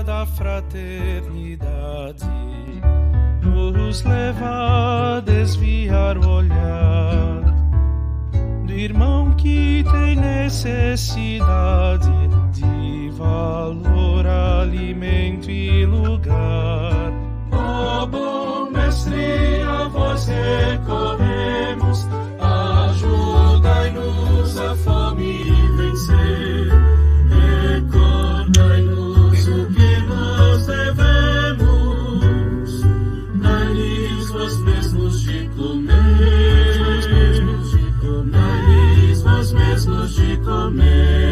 da fraternidade nos leva a desviar o olhar do irmão que tem necessidade de valor, alimento e lugar. Ó bom mestre, a vós recorremos, ajudai-nos a fome vencer. Recordai-nos o que nós devemos, dai-lhes vós mesmos de comer, dai-lhes vós mesmos de comer.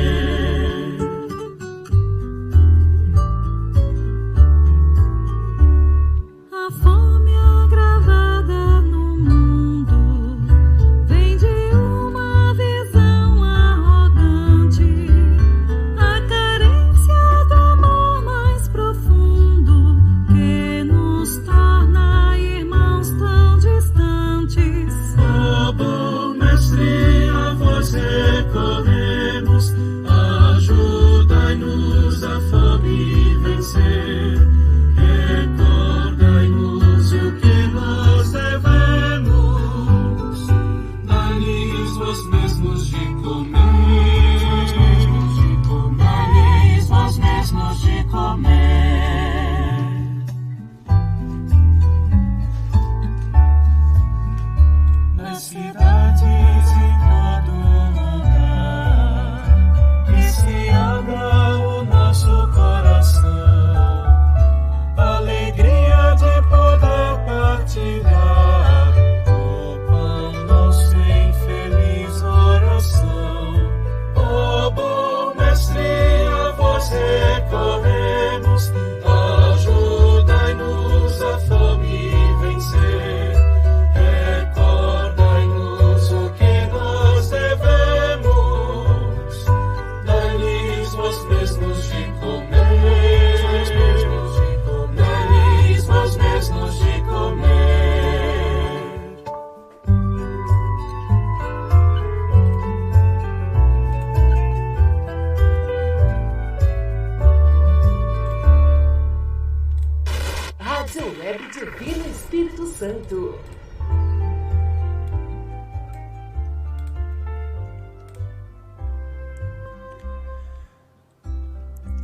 Recorremos, ajudai-nos a fome vencer. Recordai-nos o que nós devemos, dai-lhes vós mesmos de comer, dai-lhes vós mesmos de comer. Nas cidades em todo se abra o nosso coração, alegria de poder partilhar o pão nosso em feliz oração. Ó bom mestre, a vós recorremos, ajudai-nos a fome vencer. Recordai-nos o que nós devemos, vós mesmos de comer, dai-lhes vós mesmos de comer. Rádio Web Divino Espírito Santo.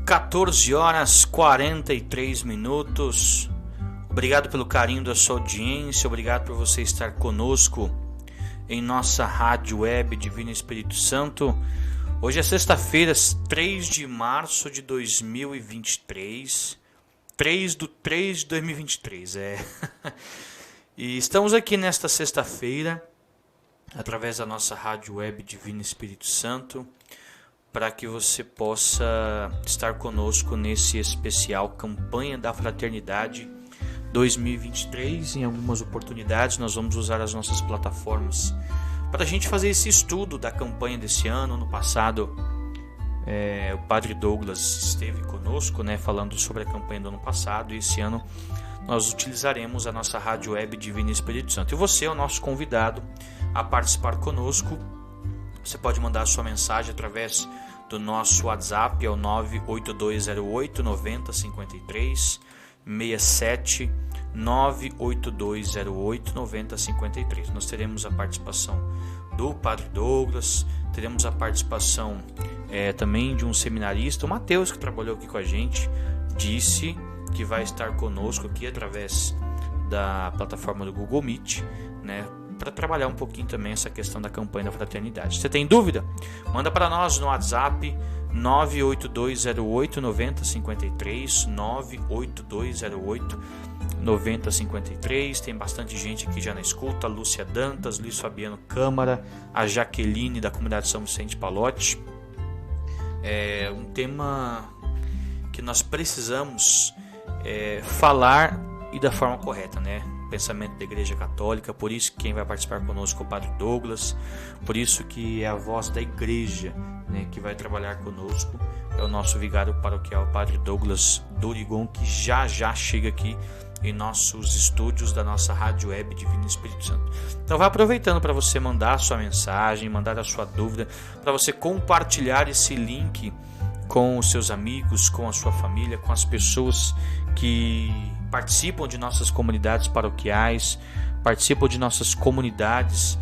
(14h43). Obrigado pelo carinho da sua audiência, obrigado por você estar conosco em nossa Rádio Web Divino Espírito Santo. Hoje é sexta-feira, 3 de março de 2023, 3/3 de 2023, E estamos aqui nesta sexta-feira, através da nossa Rádio Web Divino Espírito Santo, para que você possa estar conosco nesse especial Campanha da Fraternidade 2023. Em algumas oportunidades nós vamos usar as nossas plataformas para a gente fazer esse estudo da campanha desse ano. No passado, o Padre Douglas esteve conosco, falando sobre a campanha do ano passado, e esse ano nós utilizaremos a nossa Rádio Web Divino Espírito Santo. E você é o nosso convidado a participar conosco. Você pode mandar a sua mensagem através do nosso WhatsApp, é o 98208 9053 67 98208 9053. Nós teremos a participação do Padre Douglas, teremos a participação também de um seminarista, o Mateus, que trabalhou aqui com a gente, disse que vai estar conosco aqui através da plataforma do Google Meet, para trabalhar um pouquinho também essa questão da campanha da fraternidade. Você tem dúvida? Manda para nós no WhatsApp 98208 9053, 98208 9053. Tem bastante gente aqui já na escuta: Lúcia Dantas, Luiz Fabiano Câmara, a Jaqueline da comunidade São Vicente Palotti. É um tema que nós precisamos falar e da forma correta, pensamento da Igreja Católica. Por isso que quem vai participar conosco é o Padre Douglas, por isso que é a voz da Igreja, que vai trabalhar conosco, é o nosso vigário paroquial, Padre Douglas Dorigon, que já chega aqui em nossos estúdios da nossa Rádio Web Divino Espírito Santo. Então vai aproveitando para você mandar a sua mensagem, mandar a sua dúvida, para você compartilhar esse link com os seus amigos, com a sua família, com as pessoas que participam de nossas comunidades paroquiais, participam de nossas comunidades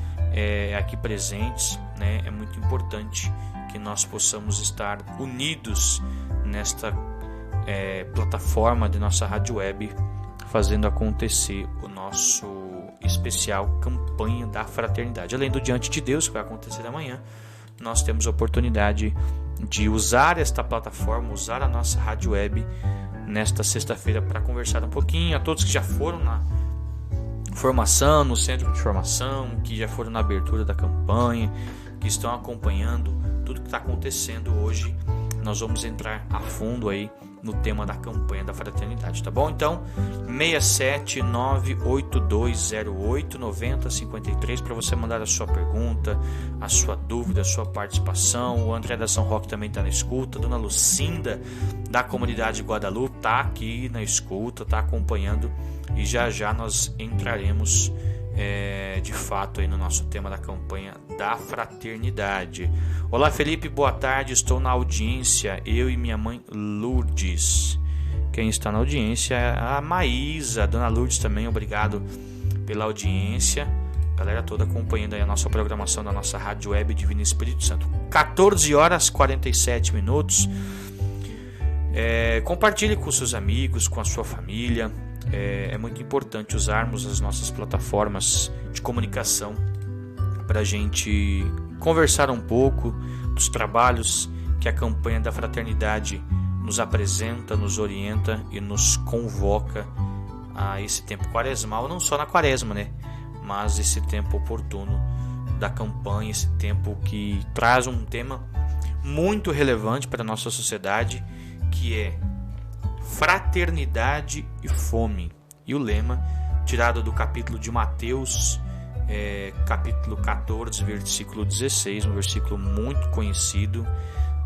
aqui presentes, né? É muito importante que nós possamos estar unidos nesta plataforma de nossa rádio web, fazendo acontecer o nosso especial campanha da fraternidade. Além do Diante de Deus, que vai acontecer amanhã, nós temos a oportunidade de usar esta plataforma, usar a nossa rádio web nesta sexta-feira para conversar um pouquinho. A todos que já foram na formação, no centro de formação, que já foram na abertura da campanha, que estão acompanhando tudo que está acontecendo hoje, nós vamos entrar a fundo aí no tema da campanha da fraternidade, tá bom? Então, 67982089053 para você mandar a sua pergunta, a sua dúvida, a sua participação. O André da São Roque também está na escuta. Dona Lucinda da comunidade Guadalupe está aqui na escuta, está acompanhando, e já já nós entraremos de fato aí no nosso tema da campanha da fraternidade. Olá Felipe, boa tarde, estou na audiência, eu e minha mãe Lourdes. Quem está na audiência é a Maísa. Dona Lourdes também, obrigado pela audiência. Galera toda acompanhando aí a nossa programação da nossa rádio web Divino Espírito Santo. 14h47. Compartilhe com seus amigos, com a sua família. É muito importante usarmos as nossas plataformas de comunicação para a gente conversar um pouco dos trabalhos que a campanha da fraternidade nos apresenta, nos orienta e nos convoca a esse tempo quaresmal, não só na quaresma, né? Mas esse tempo oportuno da campanha, esse tempo que traz um tema muito relevante para a nossa sociedade, que é fraternidade e fome. E o lema, tirado do capítulo de Mateus, capítulo 14, versículo 16, um versículo muito conhecido: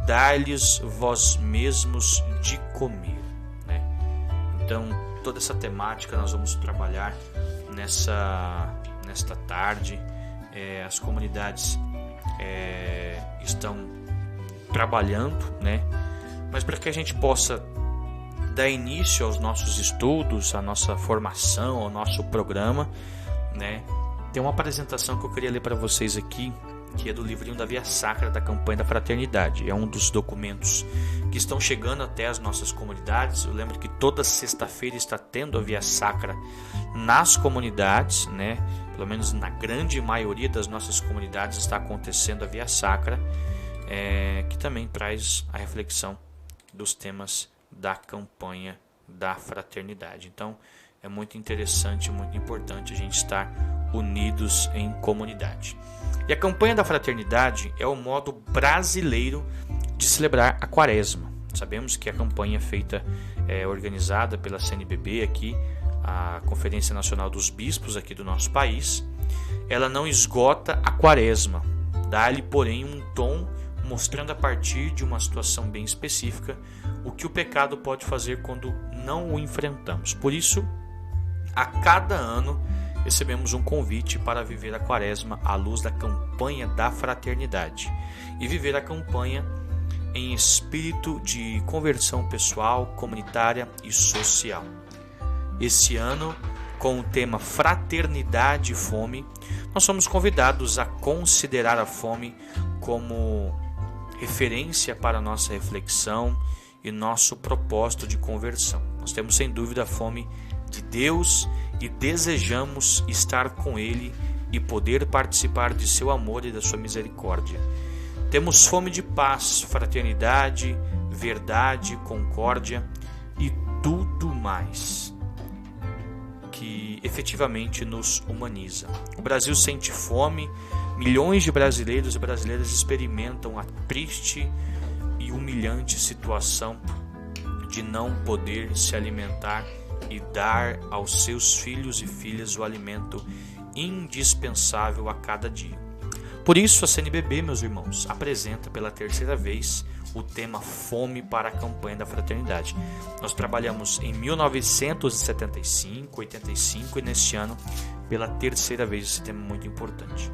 dai-lhes vós mesmos de comer, né? Então, toda essa temática nós vamos trabalhar nesta tarde. As comunidades estão trabalhando, né? Mas para que a gente possa dar início aos nossos estudos, à nossa formação, ao nosso programa, né? Tem uma apresentação que eu queria ler para vocês aqui, que é do livrinho da Via Sacra da campanha da fraternidade. É um dos documentos que estão chegando até as nossas comunidades. Eu lembro que toda sexta-feira está tendo a Via Sacra nas comunidades, né? Pelo menos na grande maioria das nossas comunidades está acontecendo a Via Sacra, que também traz a reflexão dos temas da campanha da fraternidade. Então é muito interessante, muito importante a gente estar unidos em comunidade. E a campanha da fraternidade é o modo brasileiro de celebrar a quaresma. Sabemos que a campanha feita organizada pela CNBB aqui, a Conferência Nacional dos Bispos aqui do nosso país, ela não esgota a quaresma, dá-lhe porém um tom mostrando a partir de uma situação bem específica o que o pecado pode fazer quando não o enfrentamos. Por isso, a cada ano recebemos um convite para viver a quaresma à luz da campanha da fraternidade e viver a campanha em espírito de conversão pessoal, comunitária e social. Esse ano, com o tema Fraternidade e Fome, nós somos convidados a considerar a fome como referência para a nossa reflexão e nosso propósito de conversão. Nós temos sem dúvida a fome de Deus e desejamos estar com Ele e poder participar de seu amor e da sua misericórdia. Temos fome de paz, fraternidade, verdade, concórdia e tudo mais que efetivamente nos humaniza. O Brasil sente fome, milhões de brasileiros e brasileiras experimentam a triste e humilhante situação de não poder se alimentar e dar aos seus filhos e filhas o alimento indispensável a cada dia. Por isso, a CNBB, meus irmãos, apresenta pela terceira vez o tema Fome para a campanha da fraternidade. Nós trabalhamos em 1975, 85 e neste ano pela terceira vez esse tema muito importante.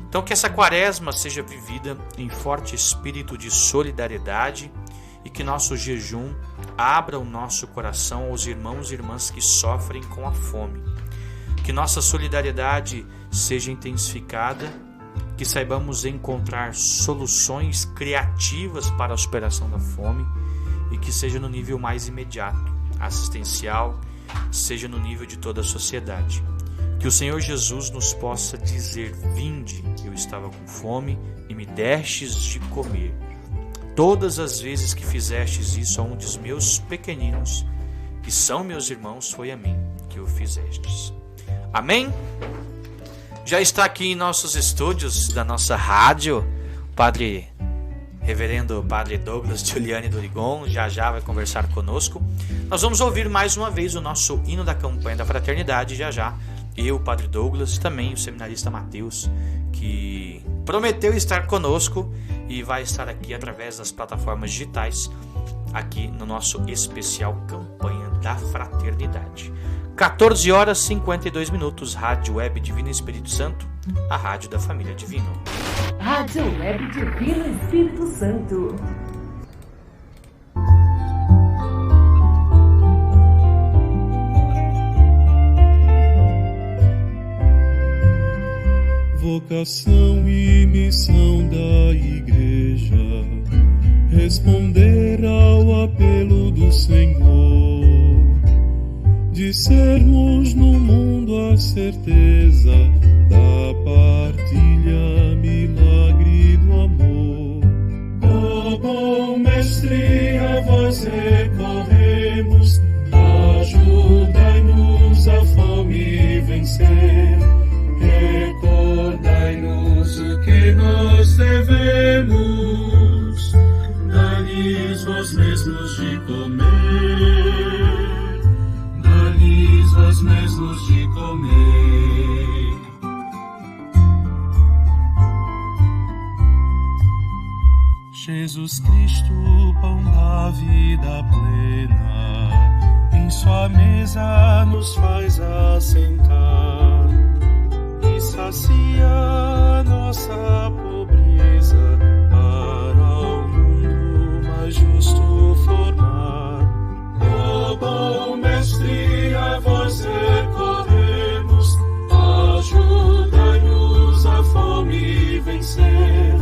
Então, que essa quaresma seja vivida em forte espírito de solidariedade e que nosso jejum abra o nosso coração aos irmãos e irmãs que sofrem com a fome. Que nossa solidariedade seja intensificada, que saibamos encontrar soluções criativas para a superação da fome e que seja no nível mais imediato, assistencial, seja no nível de toda a sociedade. Que o Senhor Jesus nos possa dizer: vinde, eu estava com fome e me destes de comer. Todas as vezes que fizestes isso a um dos meus pequeninos, que são meus irmãos, foi a mim que o fizestes. Amém? Já está aqui em nossos estúdios da nossa rádio, Reverendo Padre Douglas Giuliani Dorigon, já vai conversar conosco. Nós vamos ouvir mais uma vez o nosso hino da campanha da fraternidade, já. Eu, Padre Douglas, e também o seminarista Mateus, que prometeu estar conosco e vai estar aqui através das plataformas digitais, aqui no nosso especial Campanha da Fraternidade. 14 horas e 52 minutos, Rádio Web Divino Espírito Santo, a rádio da família Divino. Rádio Web Divino Espírito Santo. Vocação e missão da Igreja, responder ao apelo do Senhor, de sermos no mundo a certeza da partilha, milagre do amor. Ó bom Mestre, a vós recorremos, ajudai-nos a fome vencer. Recordai-nos o que nós devemos, dai-lhes vós mesmos de comer, dai-lhes vós mesmos de comer. Jesus Cristo, pão da vida plena, em sua mesa nos faz assentar e sacia nossa pobreza, para o mundo mais justo formar. Ó bom Mestre, a vós recorremos, ajudai-nos a fome vencer.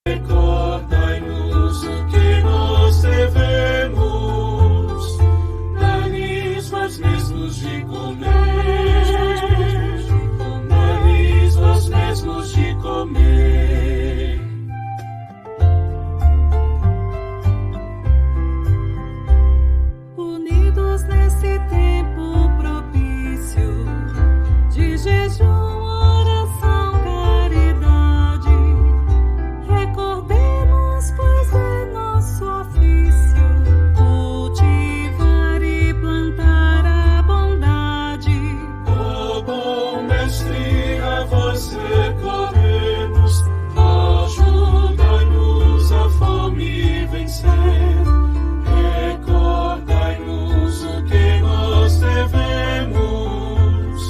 Recordai-nos o que nós devemos, dai-lhes vós mesmos de comer, dai-lhes vós mesmos de comer. Unidos nesse tempo propício de jejum, recordai-nos o que nós devemos,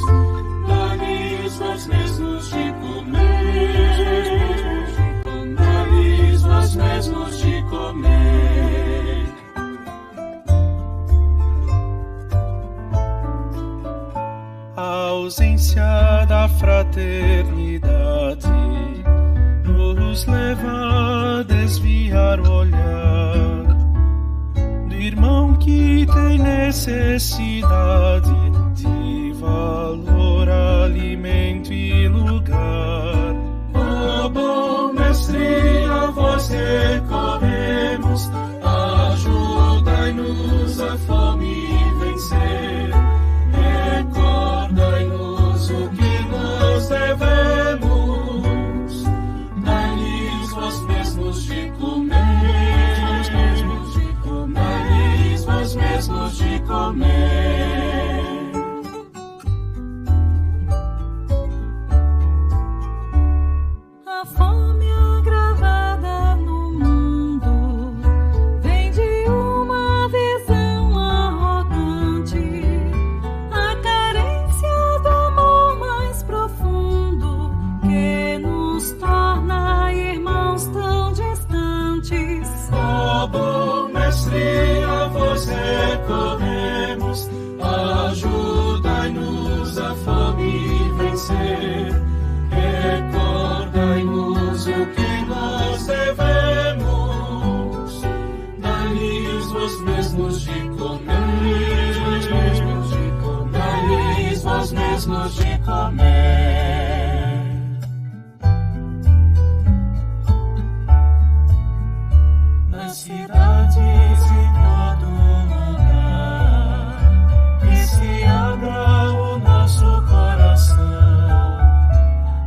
dai-lhes vós mesmos de comer, dai-lhes vós mesmos de comer. A ausência da fraternidade nos leva a desviar o olhar do irmão que tem necessidade de valor, alimento e lugar. Ó bom Mestre, a vós recorremos, ajudai-nos a fome vencer. Recordai-nos o que nós devemos, dai-lhes vós mesmos de comer, dai-lhes vós mesmos de comer. A fome agravada no mundo vem de uma visão arrogante, a carência do amor vencer. Recordai-nos o que nós devemos, dai-lhes vós mesmos de comer, dai-lhes vós mesmos de comer. Nas cidades e todo lugar, que se abra o nosso coração,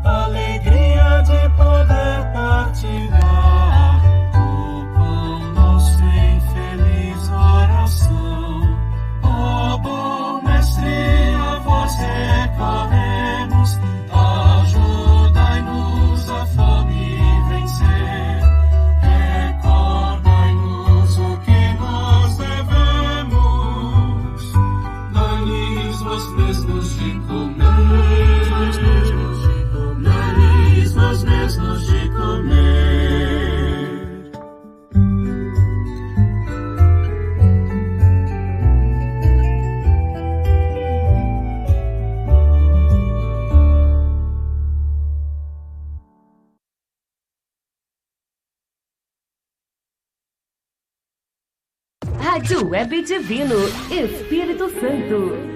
alegria de poder partilhar o pão nosso em feliz oração. Ó bom mestre, a vós recorremos, ajudai-nos a fome vencer. Recordai-nos o que nós devemos, dai-lhes vós mesmos de comer, dai-lhes vós mesmos de comer. Rádio Web Divino, Espírito Santo.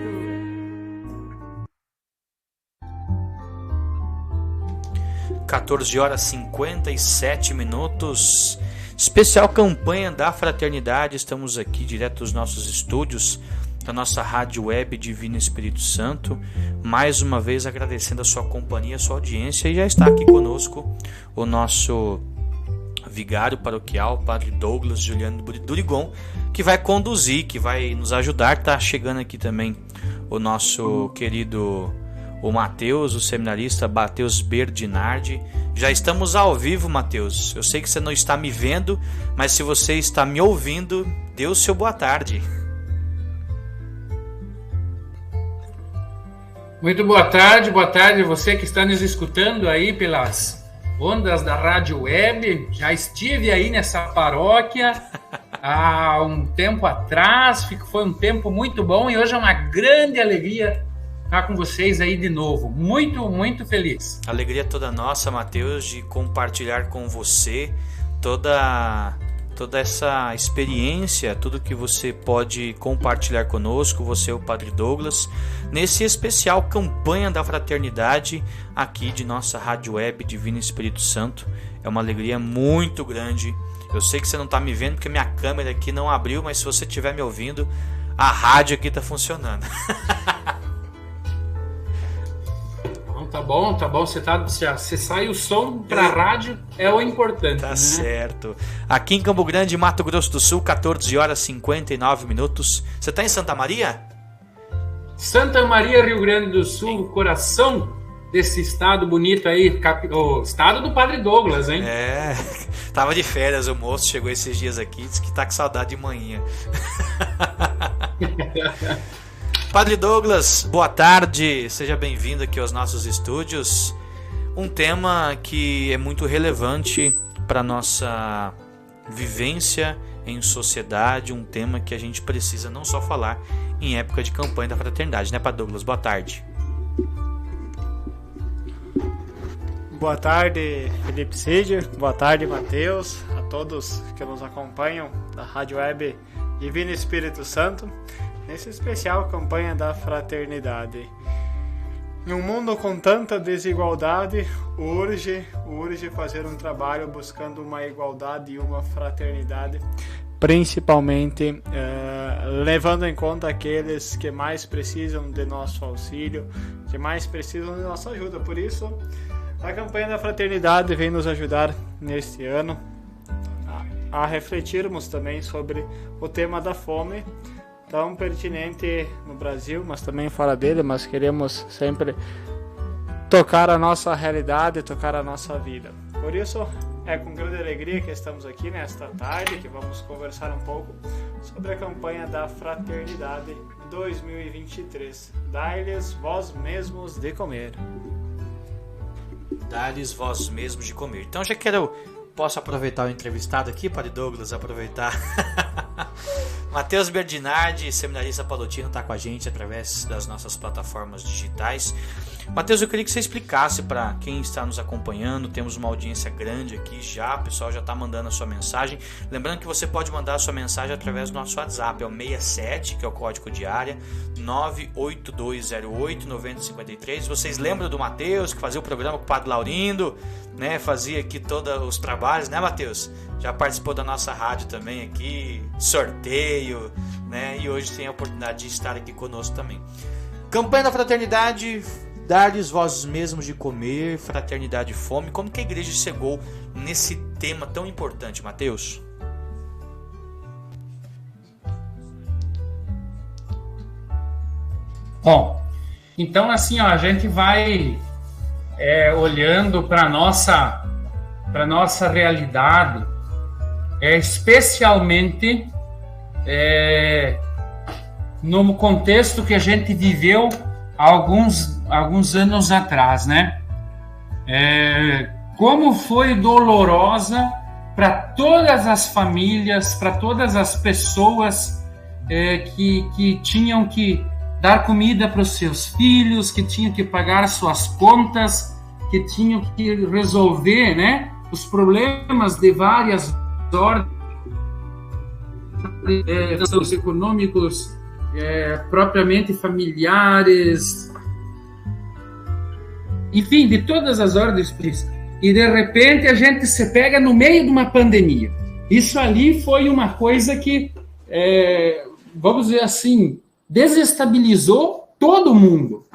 (14h57). Especial campanha da Fraternidade. Estamos aqui direto dos nossos estúdios da nossa Rádio Web Divino Espírito Santo. Mais uma vez agradecendo a sua companhia, a sua audiência. E já está aqui conosco o nosso vigário paroquial, Padre Douglas Juliano Durigon, que vai conduzir, que vai nos ajudar. Está chegando aqui também o nosso querido o Matheus, o seminarista Matheus Berdinardi. Já estamos ao vivo, Matheus. Eu sei que você não está me vendo, mas se você está me ouvindo, dê o seu boa tarde. Muito boa tarde você que está nos escutando aí pelas ondas da Rádio Web. Já estive aí nessa paróquia há um tempo atrás, foi um tempo muito bom e hoje é uma grande alegria estar com vocês aí de novo. Muito, muito feliz. Alegria toda nossa, Matheus, de compartilhar com você toda essa experiência, tudo que você pode compartilhar conosco, você, o Padre Douglas, nesse especial campanha da Fraternidade aqui de nossa Rádio Web Divino Espírito Santo. É uma alegria muito grande. Eu sei que você não está me vendo porque minha câmera aqui não abriu, mas se você estiver me ouvindo, a rádio aqui está funcionando. Tá bom, você sai o som pra rádio, é o importante. Tá, né? Certo. Aqui em Campo Grande, Mato Grosso do Sul, 14h59. Você tá em Santa Maria? Santa Maria, Rio Grande do Sul, coração desse estado bonito aí, o estado do Padre Douglas, hein? É, tava de férias o moço, chegou esses dias aqui, disse que tá com saudade de manhã. Padre Douglas, boa tarde, seja bem-vindo aqui aos nossos estúdios. Um tema que é muito relevante para nossa vivência em sociedade, um tema que a gente precisa não só falar em época de campanha da fraternidade, né, Padre Douglas? Boa tarde. Boa tarde, Felipe Cid, boa tarde, Matheus, a todos que nos acompanham da Rádio Web Divino Espírito Santo. Nesse especial campanha da fraternidade. Em um mundo com tanta desigualdade, urge fazer um trabalho buscando uma igualdade e uma fraternidade, principalmente levando em conta aqueles que mais precisam de nosso auxílio, que mais precisam de nossa ajuda. Por isso, a campanha da fraternidade vem nos ajudar neste ano a refletirmos também sobre o tema da fome, tão pertinente no Brasil, mas também fora dele, mas queremos sempre tocar a nossa realidade, tocar a nossa vida. Por isso, é com grande alegria que estamos aqui nesta tarde, que vamos conversar um pouco sobre a campanha da Fraternidade 2023. Dai-lhes vós mesmos de comer. Dai-lhes vós mesmos de comer. Então já posso aproveitar o entrevistado aqui, Padre Douglas, aproveitar. Matheus Berdinardi, seminarista palotino, está com a gente através das nossas plataformas digitais. Mateus, eu queria que você explicasse para quem está nos acompanhando. Temos uma audiência grande aqui já, o pessoal já está mandando a sua mensagem. Lembrando que você pode mandar a sua mensagem através do nosso WhatsApp, é o 67, que é o código de área, 98208-9053. Vocês lembram do Mateus, que fazia o programa com o Padre Laurindo, né? Fazia aqui todos os trabalhos, né, Mateus? Já participou da nossa rádio também aqui, sorteio, né? E hoje tem a oportunidade de estar aqui conosco também. Campanha da Fraternidade, dar-lhes vós mesmos de comer, fraternidade e fome. Como que a igreja chegou nesse tema tão importante, Mateus? Bom, então assim, ó, a gente vai olhando para a nossa realidade, especialmente no contexto que a gente viveu há alguns anos atrás, né? Como foi dolorosa para todas as famílias, para todas as pessoas que tinham que dar comida para os seus filhos, que tinham que pagar suas contas, que tinham que resolver, né, os problemas de várias ordens, econômicos, propriamente familiares, enfim, de todas as ordens. E de repente a gente se pega no meio de uma pandemia. Isso ali foi uma coisa que, vamos dizer assim, desestabilizou todo mundo,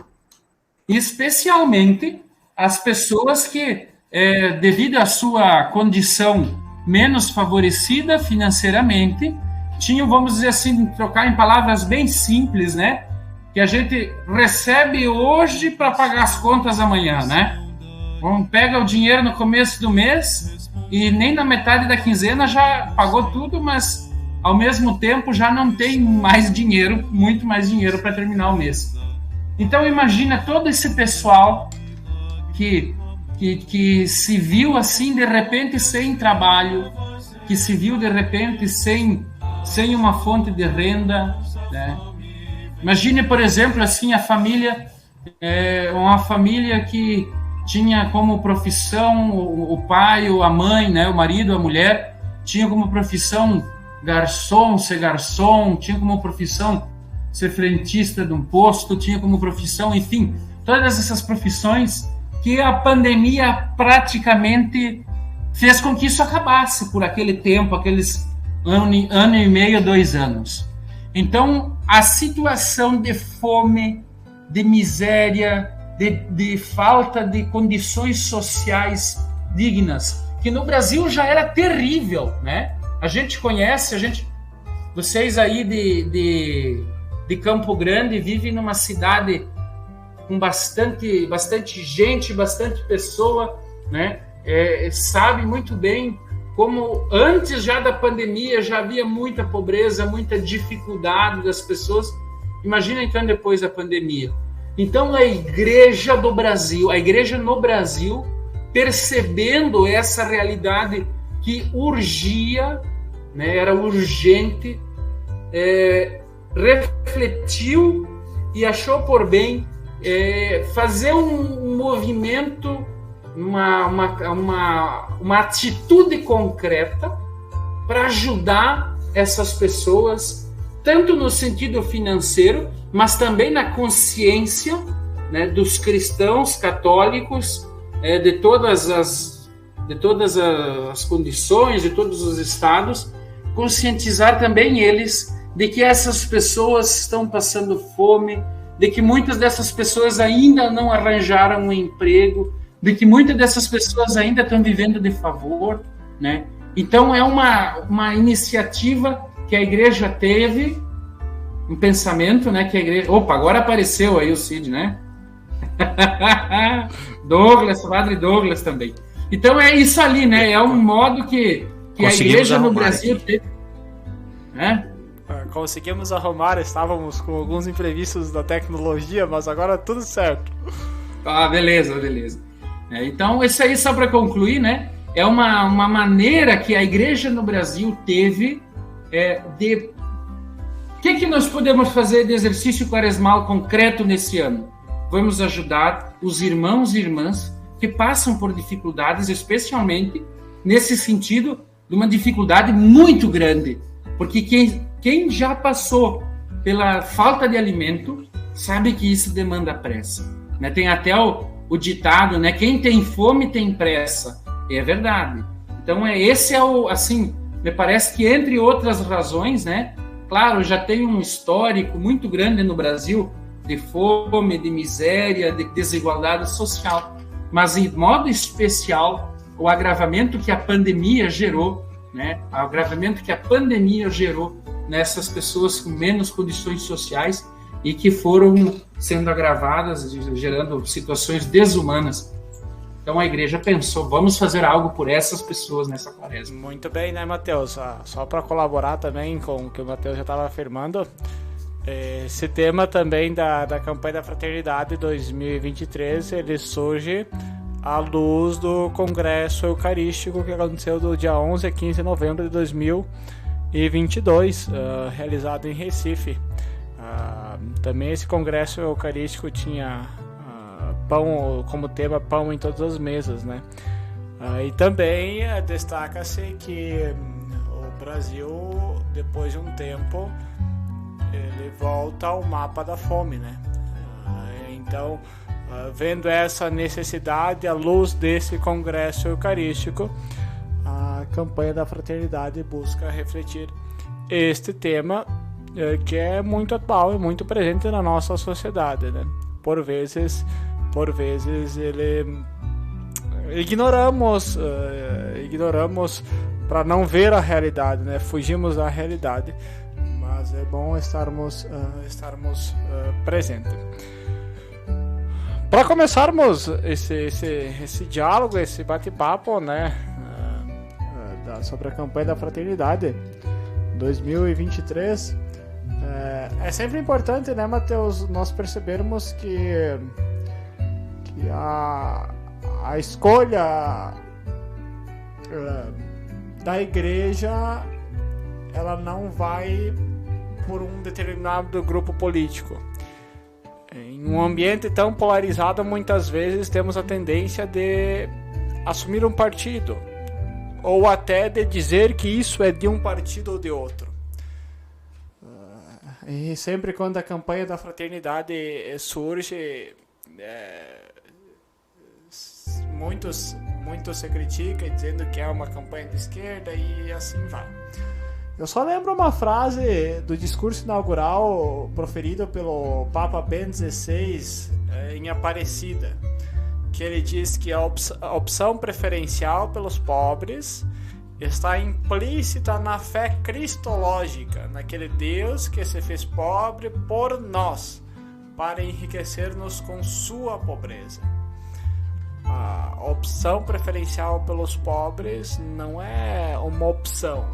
especialmente as pessoas que, devido à sua condição menos favorecida financeiramente, tinham, vamos dizer assim, trocar em palavras bem simples, né? Que a gente recebe hoje para pagar as contas amanhã, né? Pega o dinheiro no começo do mês e nem na metade da quinzena já pagou tudo, mas ao mesmo tempo já não tem mais dinheiro, muito mais dinheiro para terminar o mês. Então imagina todo esse pessoal que se viu assim de repente sem trabalho, que se viu de repente sem uma fonte de renda, né? Imagine, por exemplo, assim, a família, uma família que tinha como profissão o pai ou a mãe, né, o marido, a mulher, tinha como profissão ser garçom, tinha como profissão ser frentista de um posto, tinha como profissão, enfim, todas essas profissões que a pandemia praticamente fez com que isso acabasse por aquele tempo, aqueles ano e meio, 2 anos. Então, a situação de fome, de miséria, de falta de condições sociais dignas, que no Brasil já era terrível, né? A gente conhece, vocês aí de Campo Grande vivem numa cidade com bastante gente, bastante pessoa, né? Sabe muito bem como antes já da pandemia já havia muita pobreza, muita dificuldade das pessoas. Imagina então depois da pandemia. Então a igreja no Brasil, percebendo essa realidade que urgia, né, era urgente, refletiu e achou por bem fazer um movimento, uma atitude concreta para ajudar essas pessoas, tanto no sentido financeiro, mas também na consciência, né, dos cristãos católicos, de todas as condições, de todos os estados, conscientizar também eles de que essas pessoas estão passando fome, de que muitas dessas pessoas ainda não arranjaram um emprego, de que muitas dessas pessoas ainda estão vivendo de favor, né? Então é uma iniciativa que a igreja teve, um pensamento, né? Que a igreja... Opa, agora apareceu aí o Cid, né? Padre Douglas também. Então é isso ali, né? É um modo que a igreja no Brasil teve, né? Conseguimos arrumar, estávamos com alguns imprevistos da tecnologia, mas agora tudo certo. Ah, beleza. Então, isso aí, só para concluir, né? É uma maneira que a igreja no Brasil teve de... O que nós podemos fazer de exercício quaresmal concreto nesse ano? vamos ajudar os irmãos e irmãs que passam por dificuldades, especialmente nesse sentido de uma dificuldade muito grande. Porque quem já passou pela falta de alimento sabe que isso demanda pressa. Né? Tem até o ditado, né? Quem tem fome tem pressa. É verdade. Então, esse é o, assim, me parece que entre outras razões, né? Claro, já tem um histórico muito grande no Brasil de fome, de miséria, de desigualdade social. Mas, em modo especial, o agravamento que a pandemia gerou, né? O agravamento que a pandemia gerou nessas pessoas com menos condições sociais e que foram sendo agravadas, gerando situações desumanas. Então a igreja pensou, vamos fazer algo por essas pessoas nessa quaresma. Muito bem, né, Mateus? Só para colaborar também com o que o Mateus já estava afirmando, esse tema também da campanha da Fraternidade 2023, ele surge à luz do Congresso Eucarístico que aconteceu do dia 11 a 15 de novembro de 2022, realizado em Recife. Também esse Congresso Eucarístico tinha pão como tema, pão em todas as mesas, né? E também destaca-se que o Brasil, depois de um tempo, ele volta ao mapa da fome, né? Então, vendo essa necessidade à luz desse Congresso Eucarístico, a campanha da Fraternidade busca refletir este tema que é muito atual e muito presente na nossa sociedade, né? Por vezes ignoramos para não ver a realidade, né? Fugimos da realidade, mas é bom estarmos presentes. Para começarmos esse diálogo, esse bate-papo, né, sobre a campanha da Fraternidade 2023, é sempre importante, né, Mateus, nós percebermos que a escolha da igreja, ela não vai por um determinado grupo político. Em um ambiente tão polarizado, muitas vezes temos a tendência de assumir um partido, ou até de dizer que isso é de um partido ou de outro. E sempre quando a campanha da Fraternidade surge, muito se critica, dizendo que é uma campanha de esquerda e assim vai. Eu só lembro uma frase do discurso inaugural proferido pelo Papa Bento XVI em Aparecida, que ele diz que a opção preferencial pelos pobres está implícita na fé cristológica, naquele Deus que se fez pobre por nós, para enriquecer-nos com sua pobreza. A opção preferencial pelos pobres não é uma opção,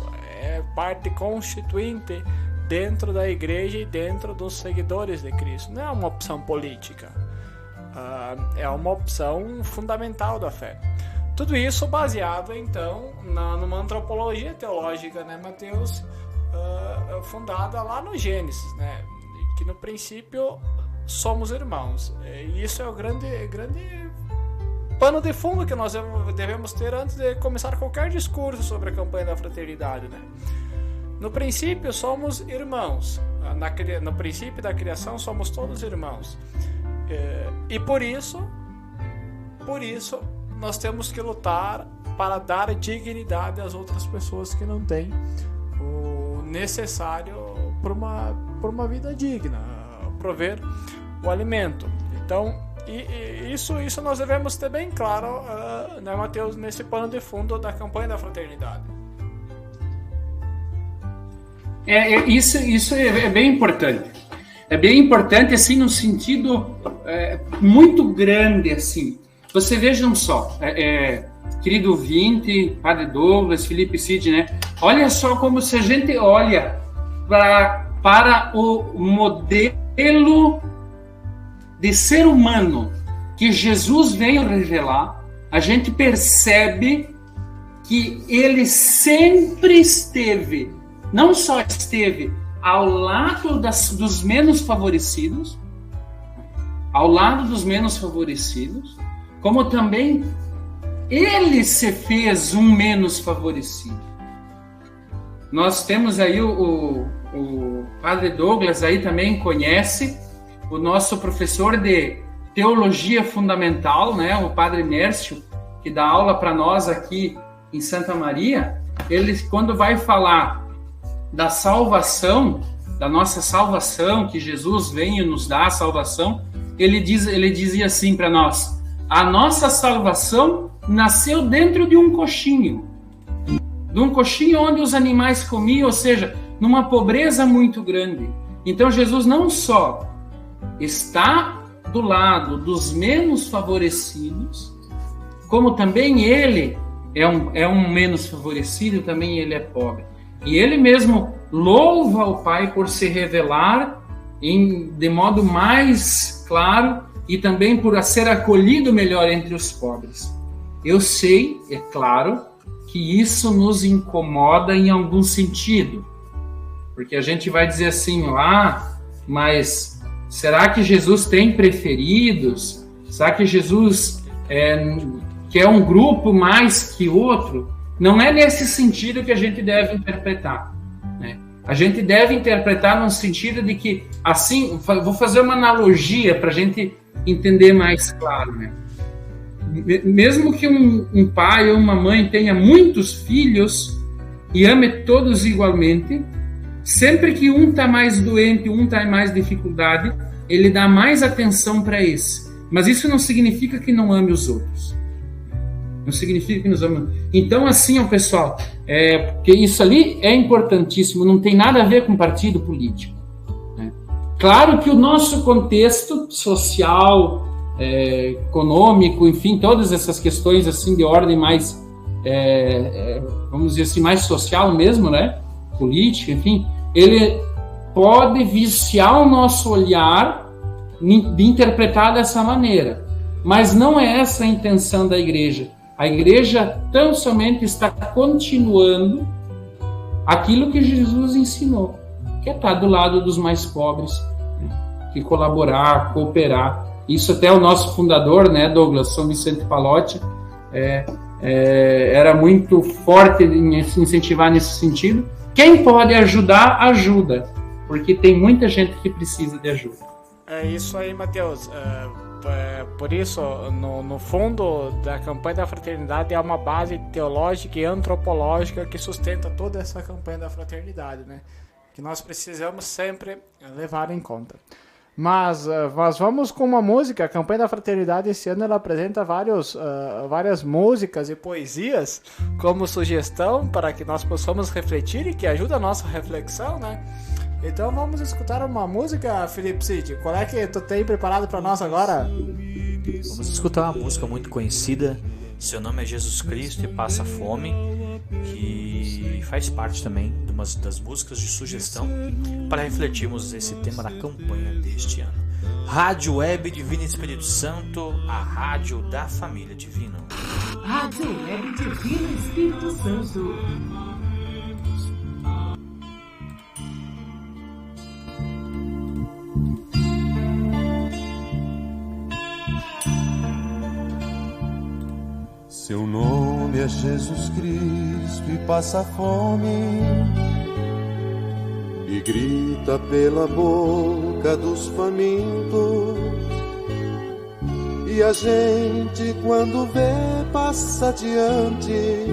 é parte constituinte dentro da igreja e dentro dos seguidores de Cristo. Não é uma opção política, é uma opção fundamental da fé. Tudo isso baseado, então, numa antropologia teológica, né, Mateus, fundada lá no Gênesis, né, que no princípio somos irmãos. E isso é o grande pano de fundo que nós devemos ter antes de começar qualquer discurso sobre a campanha da fraternidade, né? No princípio somos irmãos, no princípio da criação somos todos irmãos, e por isso nós temos que lutar para dar dignidade às outras pessoas que não têm o necessário por uma vida digna, prover o alimento. Então, isso nós devemos ter bem claro, né, Mateus, nesse pano de fundo da campanha da fraternidade. Isso é bem importante. É bem importante, assim, no sentido muito grande, assim. Você vejam só, querido ouvinte, Padre Douglas, Felipe Cid, né? Olha só como se a gente olha para o modelo de ser humano que Jesus veio revelar, a gente percebe que ele sempre esteve, não só esteve ao lado dos menos favorecidos, ao lado dos menos favorecidos, como também ele se fez um menos favorecido. Nós temos aí o Padre Douglas, aí também conhece o nosso professor de Teologia Fundamental, né, o Padre Mércio, que dá aula para nós aqui em Santa Maria. Ele, quando vai falar da salvação, da nossa salvação, que Jesus vem e nos dá a salvação, ele dizia assim para nós: a nossa salvação nasceu dentro de um coxinho onde os animais comiam, ou seja, numa pobreza muito grande. Então Jesus não só está do lado dos menos favorecidos, como também ele é um menos favorecido, também ele é pobre. E ele mesmo louva o Pai por se revelar de modo mais claro e também por ser acolhido melhor entre os pobres. Eu sei, é claro, que isso nos incomoda em algum sentido, porque a gente vai dizer assim, mas será que Jesus tem preferidos? Será que Jesus quer um grupo mais que outro? Não é nesse sentido que a gente deve interpretar, né? A gente deve interpretar no sentido de que, assim, vou fazer uma analogia para a gente entender mais claro, né? Mesmo que um pai ou uma mãe tenha muitos filhos e ame todos igualmente, sempre que um está mais doente, um está em mais dificuldade, ele dá mais atenção para esse. Mas isso não significa que não ame os outros. Não significa que nos ame. Então, assim, pessoal, porque isso ali é importantíssimo, não tem nada a ver com partido político, né? Claro que o nosso contexto social, econômico, enfim, todas essas questões assim de ordem mais, vamos dizer assim, mais social mesmo, né? Política, enfim, ele pode viciar o nosso olhar de interpretar dessa maneira, mas não é essa a intenção da igreja. A igreja tão somente está continuando aquilo que Jesus ensinou, que é estar do lado dos mais pobres, né? Que colaborar, cooperar. Isso até o nosso fundador, né, Douglas, São Vicente Pallotti, era muito forte em incentivar nesse sentido. Quem pode ajudar, ajuda, porque tem muita gente que precisa de ajuda. É isso aí, Mateus. Por isso, no fundo da campanha da fraternidade é uma base teológica e antropológica que sustenta toda essa campanha da fraternidade, né? Que nós precisamos sempre levar em conta. Mas vamos com uma música. A campanha da fraternidade esse ano ela apresenta várias músicas e poesias como sugestão para que nós possamos refletir e que ajuda a nossa reflexão, né? Então vamos escutar uma música, Felipe Cid. Qual é que tu tem preparado para nós agora? Vamos escutar uma música muito conhecida, Seu Nome é Jesus Cristo e Passa Fome, que faz parte também de uma das músicas de sugestão para refletirmos esse tema da campanha deste ano. Rádio Web Divino Espírito Santo, a rádio da família divina. Rádio Web Divino Espírito Santo. Seu nome é Jesus Cristo e passa fome, e grita pela boca dos famintos, e a gente quando vê passa adiante,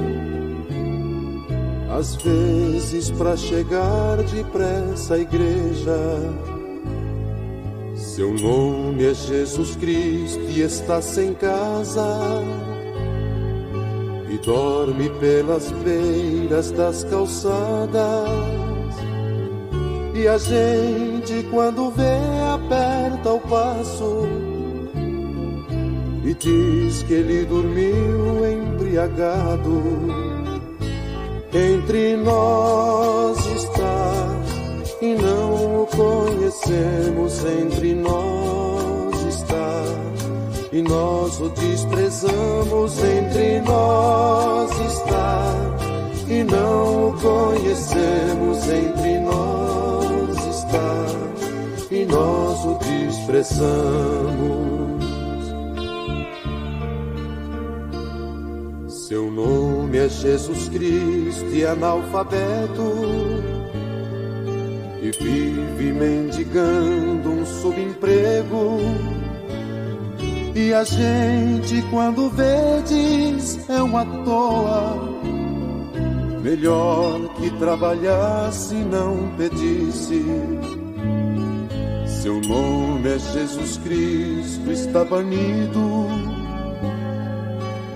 às vezes pra chegar depressa à igreja. Seu nome é Jesus Cristo e está sem casa, e dorme pelas beiras das calçadas, e a gente quando vê aperta o passo e diz que ele dormiu embriagado. Entre nós está e não o conhecemos, entre nós está e nós o desprezamos, entre nós está e não o conhecemos, entre nós está e e nós o desprezamos. Seu nome é Jesus Cristo e analfabeto, e vive mendigando um subemprego. E a gente quando vê diz é uma toa, melhor que trabalhasse e não pedisse. Seu nome é Jesus Cristo, está banido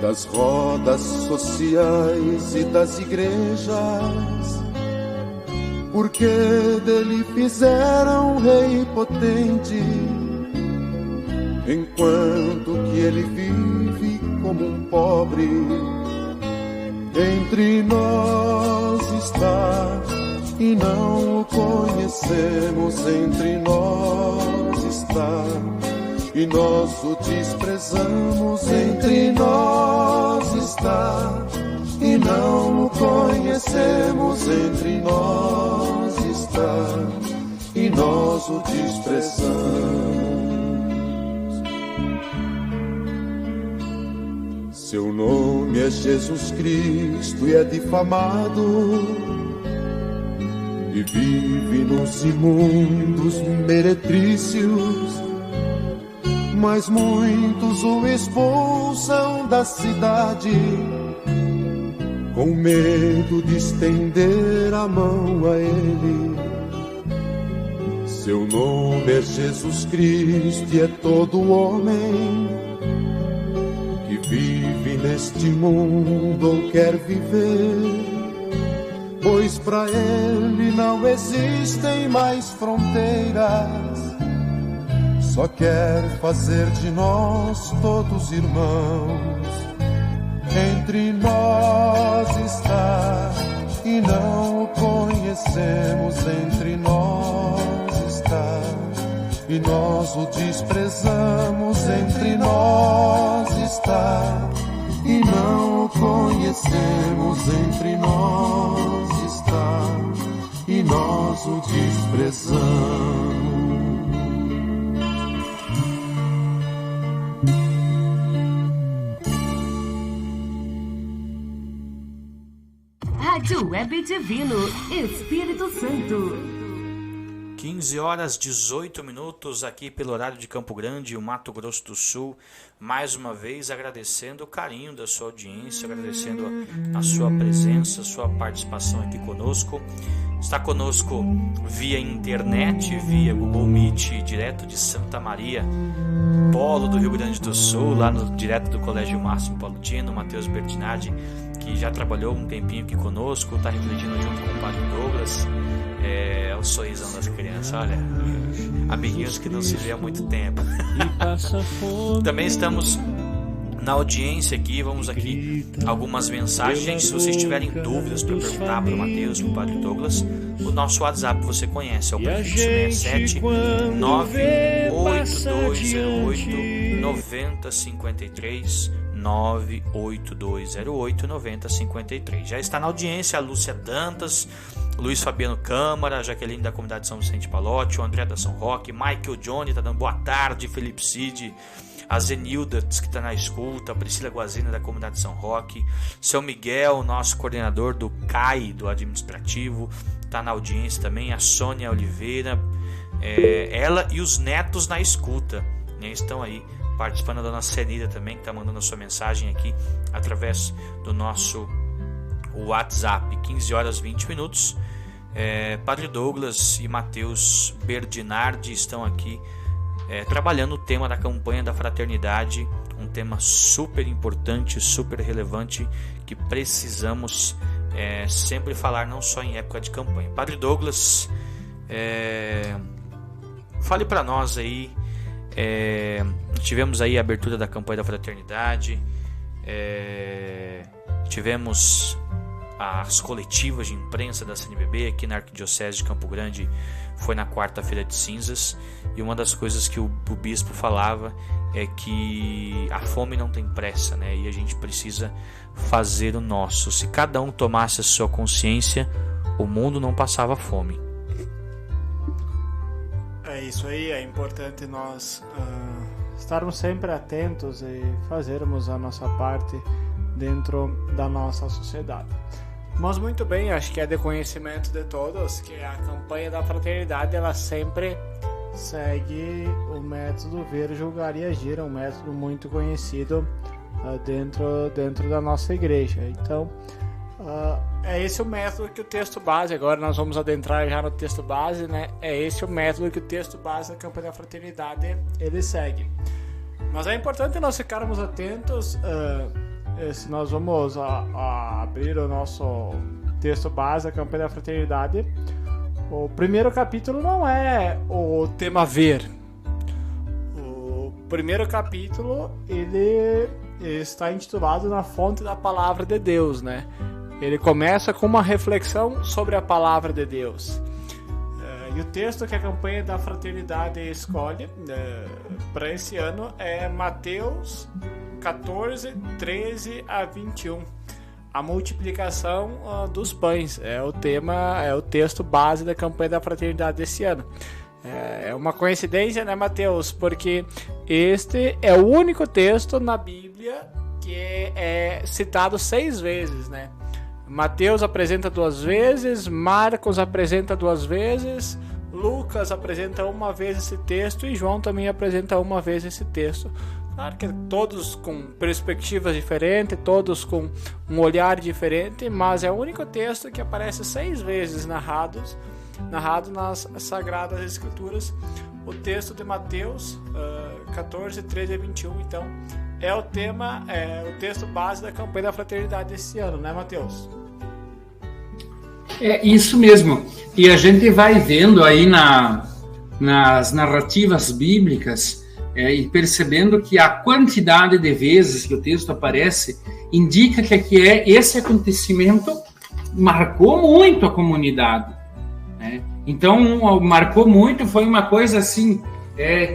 das rodas sociais e das igrejas, porque dele fizeram um rei potente, enquanto que ele vive como um pobre. Entre nós está e não o conhecemos, entre nós está e nós o desprezamos, entre nós está e não o conhecemos, entre nós está e nós o desprezamos. Seu nome é Jesus Cristo e é difamado, e vive nos imundos meretrícios, mas muitos o expulsam da cidade, com medo de estender a mão a ele. Seu nome é Jesus Cristo e é todo homem que vive neste mundo ou quer viver, pois para ele não existem mais fronteiras, só quer fazer de nós todos irmãos. Entre nós está e não o conhecemos, entre nós está e nós o desprezamos, entre nós está e não o conhecemos, entre nós está e nós o desprezamos. Rádio Web Divino, Espírito Santo. 15 horas 18 minutos aqui pelo horário de Campo Grande, o Mato Grosso do Sul. Mais uma vez agradecendo o carinho da sua audiência, agradecendo a sua presença, a sua participação aqui conosco. Está conosco via internet, via Google Meet, direto de Santa Maria, polo do Rio Grande do Sul, lá direto do Colégio Máximo Paulino, Matheus Bertinardi, que já trabalhou um tempinho aqui conosco, está refletindo junto com o Padre Douglas. É o sorrisão das crianças, olha, amiguinhos que não se vê há muito tempo. Também estamos na audiência aqui, vamos aqui algumas mensagens. Gente, se vocês tiverem dúvidas para perguntar para o Matheus, para o Padre Douglas, o nosso WhatsApp você conhece, é o prefixo 67 98208 9053 98208 9053. Já está na audiência a Lúcia Dantas, Luiz Fabiano Câmara, Jaqueline da comunidade São Vicente Palotti, o André da São Roque, Michael Johnny tá dando boa tarde, Felipe Cid, a Zenilda que está na escuta, a Priscila Guazina da comunidade São Roque, seu Miguel, nosso coordenador do CAI, do administrativo, está na audiência também, a Sônia Oliveira, ela e os netos na escuta, né, estão aí participando, da dona Cenida também, que está mandando a sua mensagem aqui através do nosso WhatsApp. 15 horas 20 minutos. Padre Douglas e Matheus Berdinardi estão aqui trabalhando o tema da campanha da fraternidade, um tema super importante, super relevante, que precisamos sempre falar, não só em época de campanha. Padre Douglas, fale para nós aí. Tivemos aí a abertura da campanha da fraternidade, tivemos as coletivas de imprensa da CNBB aqui na Arquidiocese de Campo Grande, foi na quarta-feira de cinzas, e uma das coisas que o bispo falava é que a fome não tem pressa, né? E a gente precisa fazer o nosso. Se cada um tomasse a sua consciência, o mundo não passava fome. isso aí, é importante nós estarmos sempre atentos e fazermos a nossa parte dentro da nossa sociedade. Mas muito bem, acho que é de conhecimento de todos que a campanha da fraternidade ela sempre segue o método Ver, Julgar e Agir, um método muito conhecido dentro da nossa igreja. Então, é esse o método que o texto base, agora nós vamos adentrar já no texto base, né? É esse o método que o texto base da campanha da fraternidade ele segue. Mas é importante nós ficarmos atentos, se nós vamos abrir o nosso texto base da campanha da fraternidade. O primeiro capítulo não é o tema ver. O primeiro capítulo ele está intitulado Na Fonte da Palavra de Deus, né? Ele começa com uma reflexão sobre a Palavra de Deus. E o texto que a campanha da fraternidade escolhe para esse ano é Mateus 14, 13 a 21. A multiplicação dos pães é o tema, é o texto base da campanha da fraternidade desse ano. É uma coincidência, né, Mateus? Porque este é o único texto na Bíblia que é citado 6 vezes, né? Mateus apresenta 2 vezes, Marcos apresenta 2 vezes, Lucas apresenta 1 vez esse texto e João também apresenta 1 vez esse texto. Claro que todos com perspectivas diferentes, todos com um olhar diferente, mas é o único texto que aparece 6 vezes narrado nas Sagradas Escrituras. O texto de Mateus 14, 13 a 21, então, é o tema, o texto base da campanha da fraternidade desse ano, né, Mateus? É isso mesmo. E a gente vai vendo aí nas narrativas bíblicas e percebendo que a quantidade de vezes que o texto aparece indica que esse acontecimento marcou muito a comunidade, né? Então, marcou muito, foi uma coisa assim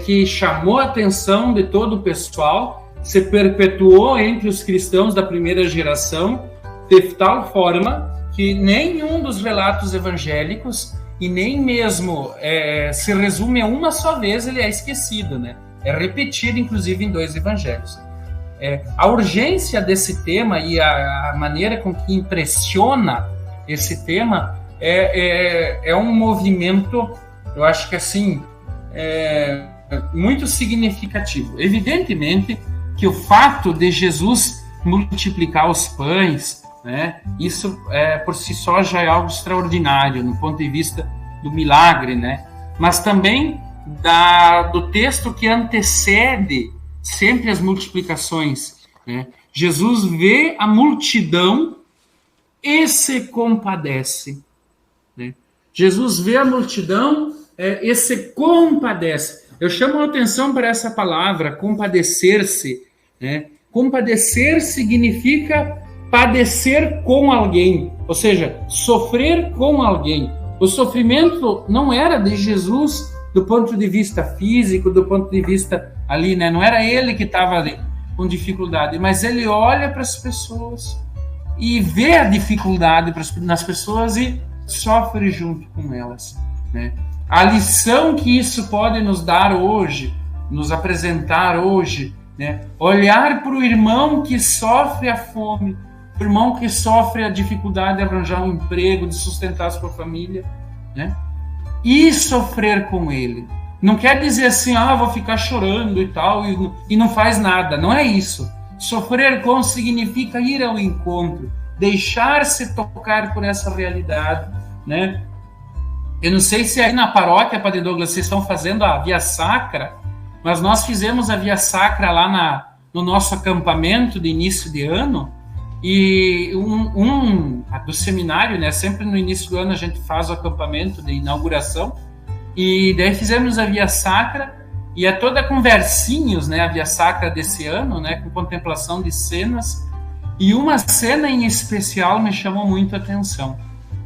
que chamou a atenção de todo o pessoal, se perpetuou entre os cristãos da primeira geração, de tal forma que nenhum dos relatos evangélicos e nem mesmo se resume a uma só vez, ele é esquecido, né? É repetido, inclusive, em 2 evangelhos. A urgência desse tema e a maneira com que impressiona esse tema é um movimento, eu acho que assim, muito significativo. Evidentemente que o fato de Jesus multiplicar os pães, né, isso por si só já é algo extraordinário no ponto de vista do milagre, né? Mas também do texto que antecede sempre as multiplicações, né? Jesus vê a multidão e se compadece, né? Jesus vê a multidão e se compadece. Eu chamo a atenção para essa palavra, compadecer-se, né? Compadecer significa padecer com alguém, ou seja, sofrer com alguém. O sofrimento não era de Jesus do ponto de vista físico, do ponto de vista ali, né? Não era ele que estava ali com dificuldade, mas ele olha para as pessoas e vê a dificuldade nas pessoas e sofre junto com elas, né? A lição que isso pode nos dar hoje, nos apresentar hoje, né? Olhar para o irmão que sofre a fome, o irmão que sofre a dificuldade de arranjar um emprego, de sustentar a sua família, né? E sofrer com ele. Não quer dizer assim, vou ficar chorando e tal, e não faz nada. Não é isso. Sofrer com significa ir ao encontro, deixar-se tocar por essa realidade, né? Eu não sei se aí na paróquia, Padre Douglas, vocês estão fazendo a Via Sacra, mas nós fizemos a Via Sacra lá no nosso acampamento de início de ano, e do seminário, né? Sempre no início do ano a gente faz o acampamento de inauguração, e daí fizemos a Via Sacra, e é toda com versinhos, né? A Via Sacra desse ano, né? Com contemplação de cenas, e uma cena em especial me chamou muito a atenção.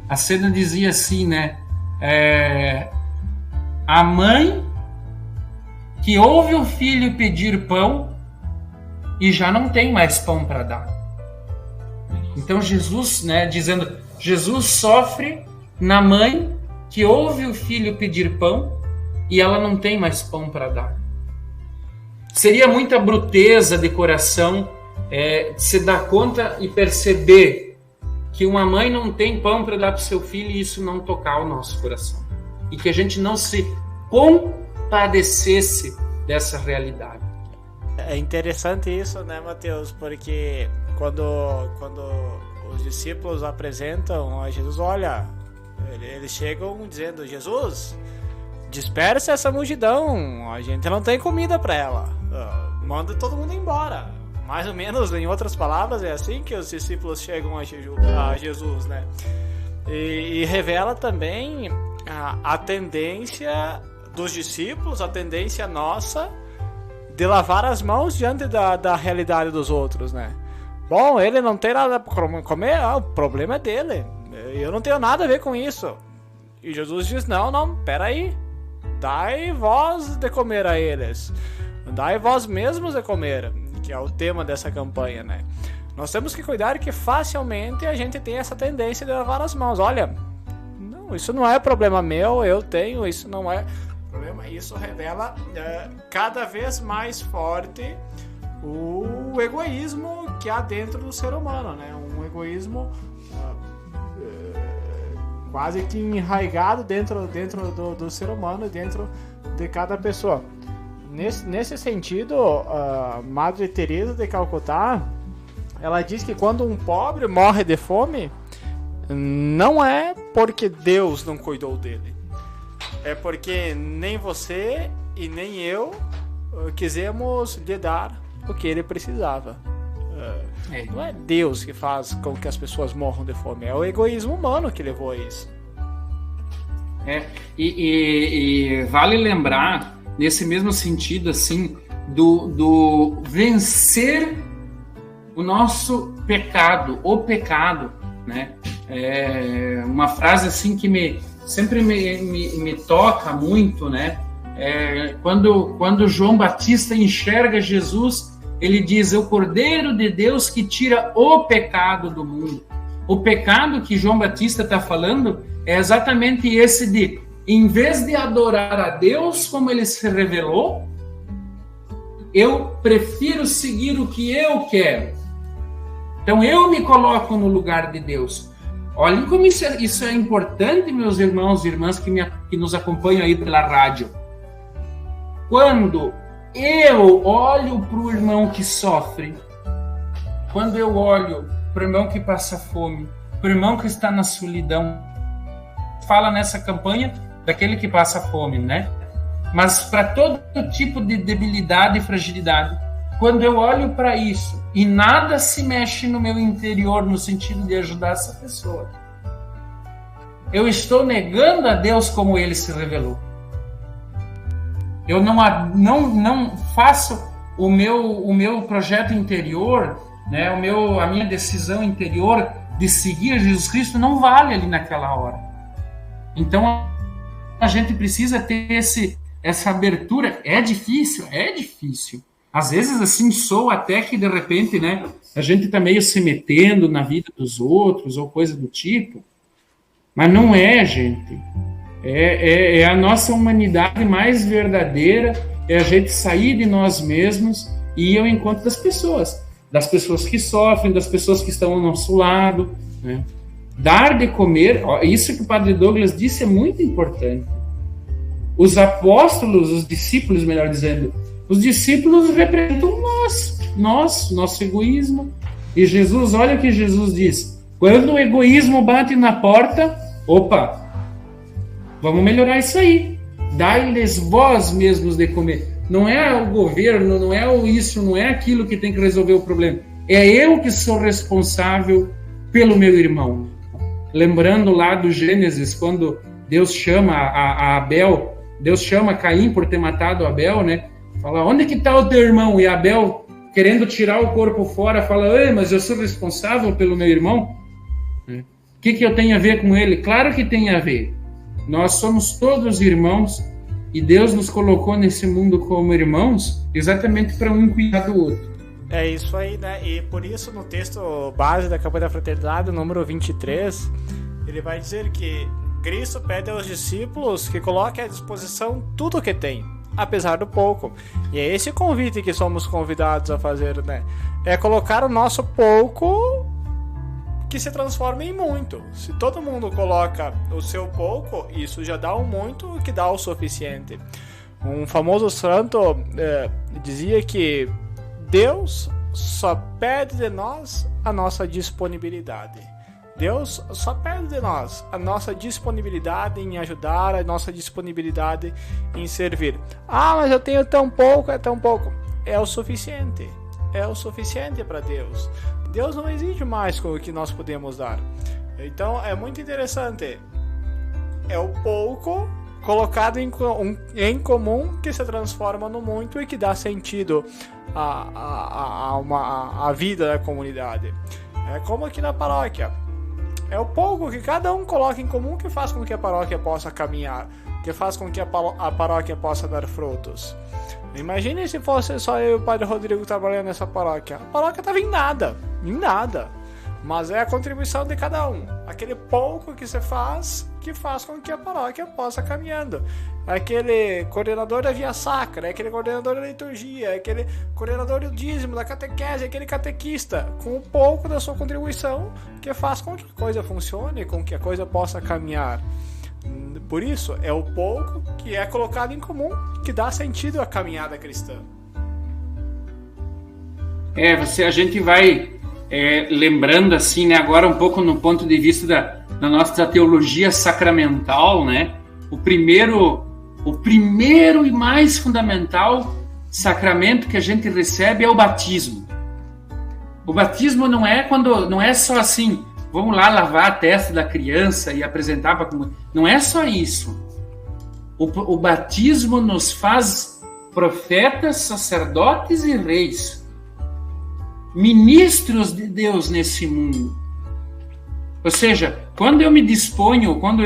A cena dizia assim, né? A mãe que ouve o filho pedir pão e já não tem mais pão para dar. Então Jesus, né, dizendo, Jesus sofre na mãe que ouve o filho pedir pão e ela não tem mais pão para dar. Seria muita bruteza de coração se dar conta e perceber que uma mãe não tem pão para dar para o seu filho e isso não tocar o nosso coração. E que a gente não se compadecesse dessa realidade. É interessante isso, né, Mateus? Porque quando os discípulos apresentam a Jesus, olha, eles chegam dizendo: Jesus, dispersa essa multidão, a gente não tem comida para ela, manda todo mundo embora. Mais ou menos, em outras palavras, é assim que os discípulos chegam a Jesus, né? E revela também a tendência dos discípulos, a tendência nossa de lavar as mãos diante da realidade dos outros, né? Bom, ele não tem nada para comer, o problema é dele, eu não tenho nada a ver com isso. E Jesus diz: não, peraí, dai vós de comer a eles, dai vós mesmos de comer, que é o tema dessa campanha, né? Nós temos que cuidar que facilmente a gente tem essa tendência de lavar as mãos. Olha, não, isso não é problema meu, eu tenho, isso não é problema. Isso revela cada vez mais forte o egoísmo que há dentro do ser humano, né? Um egoísmo quase que enraizado dentro do ser humano, dentro de cada pessoa. Nesse sentido, a Madre Teresa de Calcutá, ela diz que quando um pobre morre de fome, não é porque Deus não cuidou dele, é porque nem você e nem eu quisemos lhe dar o que ele precisava. Não é Deus que faz com que as pessoas morram de fome, é o egoísmo humano que levou a isso. E vale lembrar, nesse mesmo sentido, assim, do vencer o nosso pecado, né? Uma frase assim que sempre me toca muito, né? Quando João Batista enxerga Jesus, ele diz: o Cordeiro de Deus que tira o pecado do mundo. O pecado que João Batista está falando é exatamente esse de, em vez de adorar a Deus como ele se revelou, eu prefiro seguir o que eu quero. Então eu me coloco no lugar de Deus. Olhem como isso é importante, meus irmãos e irmãs que nos acompanham aí pela rádio. Quando eu olho para o irmão que sofre, quando eu olho para o irmão que passa fome, para o irmão que está na solidão, fala nessa campanha daquele que passa fome, né? Mas para todo tipo de debilidade e fragilidade, quando eu olho para isso e nada se mexe no meu interior no sentido de ajudar essa pessoa, eu estou negando a Deus como ele se revelou. Eu não faço o meu projeto interior, né, a minha decisão interior de seguir Jesus Cristo não vale ali naquela hora. Então a gente precisa ter essa abertura. É difícil. Às vezes assim soa até que de repente, né, a gente está meio se metendo na vida dos outros ou coisa do tipo, mas não é, gente. É a nossa humanidade mais verdadeira, é a gente sair de nós mesmos e ir ao encontro das pessoas que sofrem, das pessoas que estão ao nosso lado, né? Dar de comer, isso que o Padre Douglas disse é muito importante. Os apóstolos, os discípulos, melhor dizendo, os discípulos representam nosso egoísmo. E Jesus, olha o que Jesus diz: quando o egoísmo bate na porta, opa, vamos melhorar isso aí. Dai-lhes vós mesmos de comer. Não é o governo, não é isso, não é aquilo que tem que resolver o problema. É eu que sou responsável pelo meu irmão. Lembrando lá do Gênesis, quando Deus chama a Abel, Deus chama Caim por ter matado Abel, né? Fala: onde que está o teu irmão? E Abel, querendo tirar o corpo fora, fala: mas eu sou responsável pelo meu irmão? O que eu tenho a ver com ele? Claro que tem a ver. Nós somos todos irmãos e Deus nos colocou nesse mundo como irmãos exatamente para um cuidar do outro. É isso aí, né? E por isso no texto base da campanha da fraternidade, número 23, ele vai dizer que Cristo pede aos discípulos que coloquem à disposição tudo o que tem, apesar do pouco. E é esse convite que somos convidados a fazer, né? É colocar o nosso pouco que se transforma em muito. Se todo mundo coloca o seu pouco, isso já dá o muito, que dá o suficiente. Um famoso santo dizia que Deus só pede de nós a nossa disponibilidade. Deus só pede de nós a nossa disponibilidade em ajudar, a nossa disponibilidade em servir. Ah, mas eu tenho tão pouco, é tão pouco. É o suficiente. É o suficiente para Deus. Deus não exige mais com o que nós podemos dar. Então é muito interessante. É o pouco colocado em comum que se transforma no muito e que dá sentido à vida da comunidade. É como aqui na paróquia. É o pouco que cada um coloca em comum que faz com que a paróquia possa caminhar, que faz com que a paróquia possa dar frutos. Imagine se fosse só eu e o Padre Rodrigo trabalhando nessa paróquia. A paróquia estava em nada. Mas é a contribuição de cada um. Aquele pouco que se faz, que faz com que a paróquia possa caminhando. Aquele coordenador da via sacra, aquele coordenador da liturgia, aquele coordenador do dízimo, da catequese, aquele catequista, com um pouco da sua contribuição, que faz com que a coisa funcione, com que a coisa possa caminhar. Por isso, é o pouco que é colocado em comum que dá sentido à caminhada cristã. A gente vai lembrando assim, né, agora um pouco no ponto de vista da nossa teologia sacramental, né? O primeiro e mais fundamental sacramento que a gente recebe é o batismo. O batismo não é só assim, vamos lá lavar a testa da criança e apresentar para a comunidade. Não é só isso. O batismo nos faz profetas, sacerdotes e reis, ministros de Deus nesse mundo. Ou seja, quando eu me disponho, quando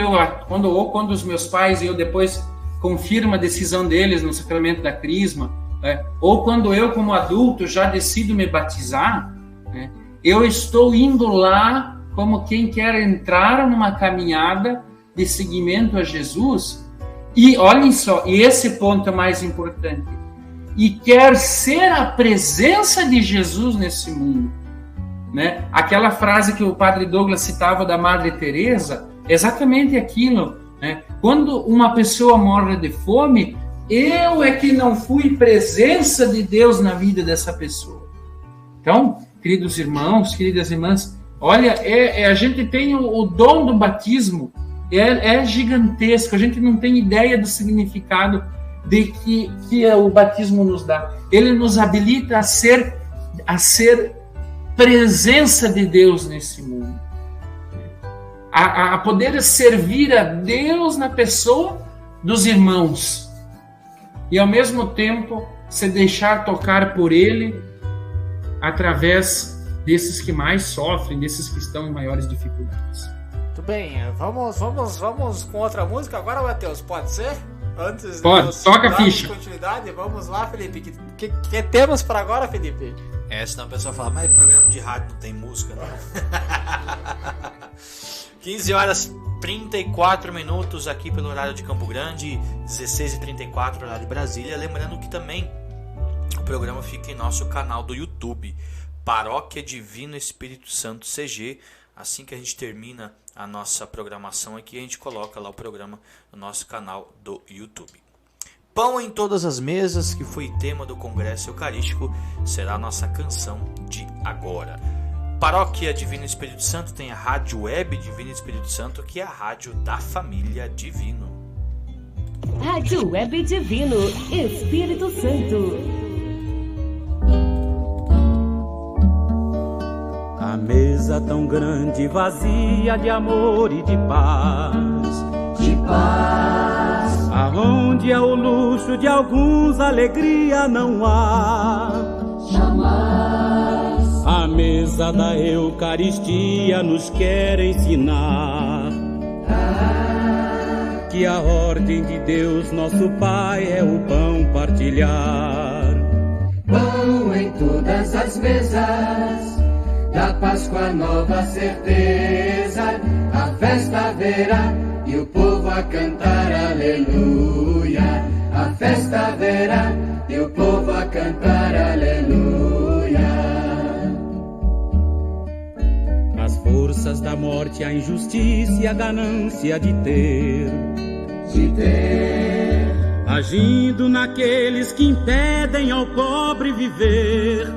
os meus pais e eu depois confirmo a decisão deles no sacramento da crisma, ou quando eu como adulto já decido me batizar, eu estou indo lá como quem quer entrar numa caminhada de seguimento a Jesus. E olhem só, e esse ponto é mais importante, e quer ser a presença de Jesus nesse mundo, né? Aquela frase que o Padre Douglas citava da Madre Teresa, exatamente aquilo, né? Quando uma pessoa morre de fome, eu é que não fui presença de Deus na vida dessa pessoa. Então, queridos irmãos, queridas irmãs, olha, a gente tem o dom do batismo, é gigantesco, a gente não tem ideia do significado de que o batismo nos dá. Ele nos habilita a ser presença de Deus nesse mundo, a poder servir a Deus na pessoa dos irmãos e ao mesmo tempo se deixar tocar por Ele através desses que mais sofrem, desses que estão em maiores dificuldades. Muito bem, vamos com outra música agora, Matheus, pode ser? Antes pode, toca a ficha. Continuidade, vamos lá, Felipe. Que temos para agora, Felipe? Senão a pessoa fala, mas programa de rádio não tem música, não. 15 horas 34 minutos aqui pelo horário de Campo Grande, 16h34 horário de Brasília. Lembrando que também o programa fica em nosso canal do YouTube, Paróquia Divino Espírito Santo CG. Assim que a gente termina a nossa programação aqui, a gente coloca lá o programa no nosso canal do YouTube. Pão em todas as mesas, que foi tema do Congresso Eucarístico, será a nossa canção de agora. Paróquia Divino Espírito Santo tem a Rádio Web Divino Espírito Santo, que é a rádio da família Divino. Rádio Web Divino Espírito Santo. A mesa tão grande, vazia de amor e de paz. De paz. Aonde há o luxo de alguns, alegria não há. Jamais. A mesa da Eucaristia nos quer ensinar que a ordem de Deus, nosso Pai, é o pão partilhar. Pão em todas as mesas, da Páscoa nova certeza, a festa haverá e o povo a cantar aleluia. A festa haverá e o povo a cantar aleluia. As forças da morte, a injustiça e a ganância de ter, agindo naqueles que impedem ao pobre viver.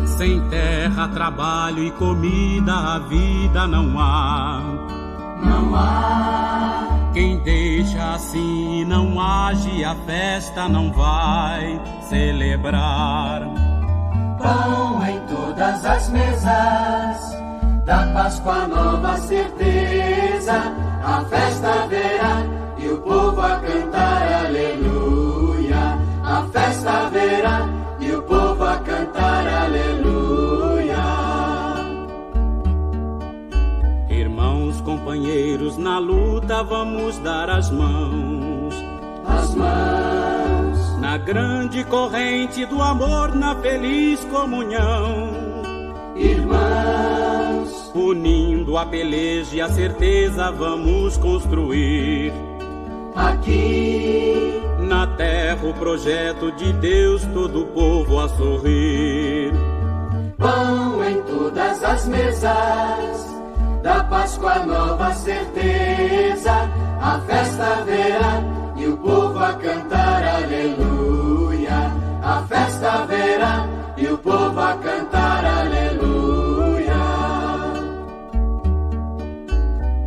Sem terra, trabalho e comida, a vida não há. Quem deixa assim e não age, a festa não vai celebrar. Pão em todas as mesas, da Páscoa nova certeza. A festa haverá e o povo a cantar aleluia. A festa haverá e o povo a cantar aleluia. Irmãos, companheiros, na luta vamos dar as mãos. Na grande corrente do amor, na feliz comunhão. Irmãos, unindo a peleja e a certeza, vamos construir aqui na terra o projeto de Deus, todo o povo a sorrir. Pão em todas as mesas, da Páscoa nova certeza. A festa haverá e o povo a cantar aleluia. A festa haverá e o povo a cantar aleluia.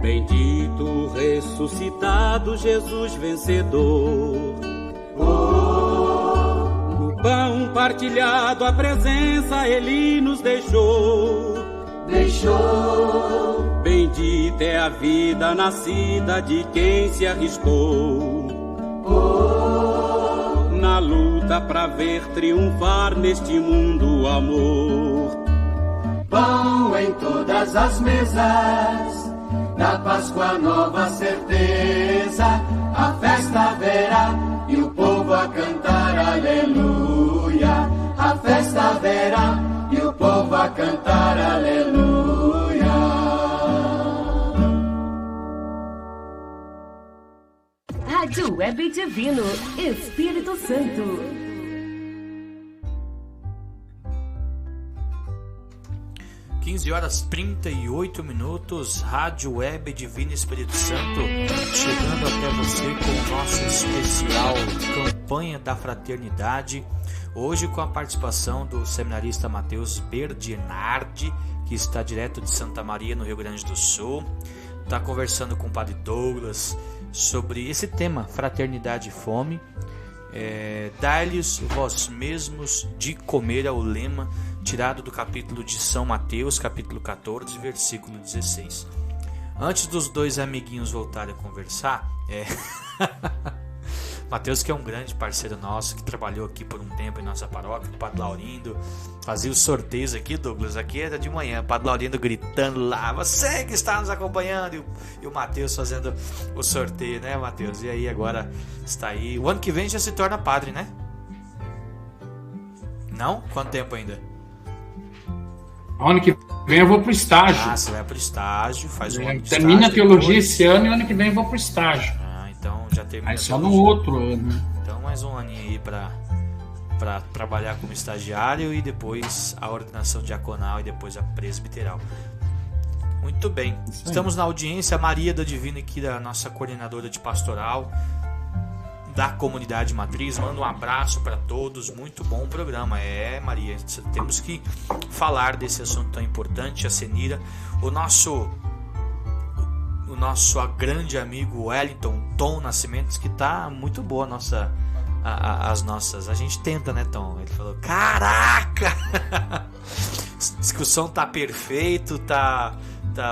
Bendito o ressuscitado Jesus vencedor. No pão partilhado a presença ele nos deixou. Bendita é a vida nascida de quem se arriscou. Na luta pra ver triunfar neste mundo o amor. Pão em todas as mesas, da Páscoa nova certeza. A festa haverá e o povo a cantar aleluia. A festa haverá e o povo a cantar aleluia. Rádio Web Divino, Espírito Santo. Horas 38 minutos, Rádio Web Divino Espírito Santo, chegando até você com o nosso especial Campanha da Fraternidade. Hoje com a participação do seminarista Matheus Berdinardi, que está direto de Santa Maria, no Rio Grande do Sul. Está conversando com o Padre Douglas sobre esse tema, fraternidade e fome. Dai-lhes vós mesmos de comer é o lema tirado do capítulo de São Mateus, capítulo 14, versículo 16. Antes dos dois amiguinhos voltarem a conversar, Mateus, que é um grande parceiro nosso, que trabalhou aqui por um tempo em nossa paróquia, o Padre Laurindo, fazia os sorteios aqui, Douglas, aqui era de manhã, o Padre Laurindo gritando lá, você que está nos acompanhando, e o Mateus fazendo o sorteio, né, Mateus? E aí agora está aí, o ano que vem já se torna padre, né? Não? Quanto tempo ainda? Ano que vem eu vou pro estágio. Ah, você vai pro estágio, faz um ano de termina estágio, a teologia depois... esse ano e ano que vem eu vou pro estágio. Ah, então já termina. Aí só no outro ano. Então mais um aninho aí pra trabalhar como estagiário e depois a ordenação diaconal e depois a presbiteral. Muito bem. Estamos na audiência, a Maria da Divina aqui, da nossa coordenadora de pastoral da comunidade matriz, manda um abraço para todos, muito bom o programa. Maria, temos que falar desse assunto tão importante. A Senira, o nosso grande amigo Wellington Tom Nascimentos, que tá muito boa as nossas, a gente tenta, né, Tom? Ele falou, caraca, diz que o som tá perfeito,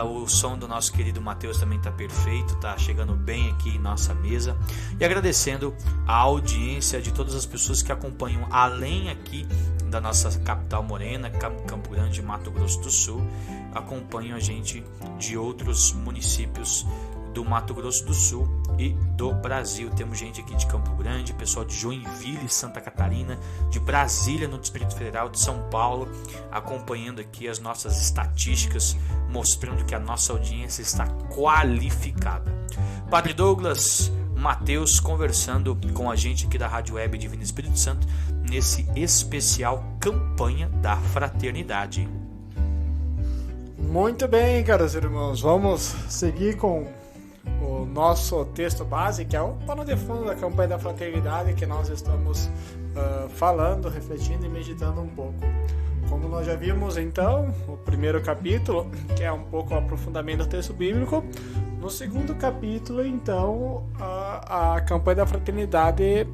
o som do nosso querido Matheus também tá perfeito, tá chegando bem aqui em nossa mesa. E agradecendo a audiência de todas as pessoas que acompanham, além aqui da nossa capital morena, Campo Grande, Mato Grosso do Sul, acompanham a gente de outros municípios do Mato Grosso do Sul e do Brasil. Temos gente aqui de Campo Grande, pessoal de Joinville, Santa Catarina, de Brasília, no Distrito Federal, de São Paulo, acompanhando aqui as nossas estatísticas, mostrando que a nossa audiência está qualificada. Padre Douglas, Mateus conversando com a gente aqui da Rádio Web Divino Espírito Santo nesse especial Campanha da Fraternidade. Muito bem, caros irmãos, vamos seguir com o nosso texto base, que é o pano de fundo da Campanha da Fraternidade, que nós estamos falando, refletindo e meditando um pouco. Como nós já vimos, então, o primeiro capítulo, que é um pouco o aprofundamento do texto bíblico. No segundo capítulo, então, a Campanha da Fraternidade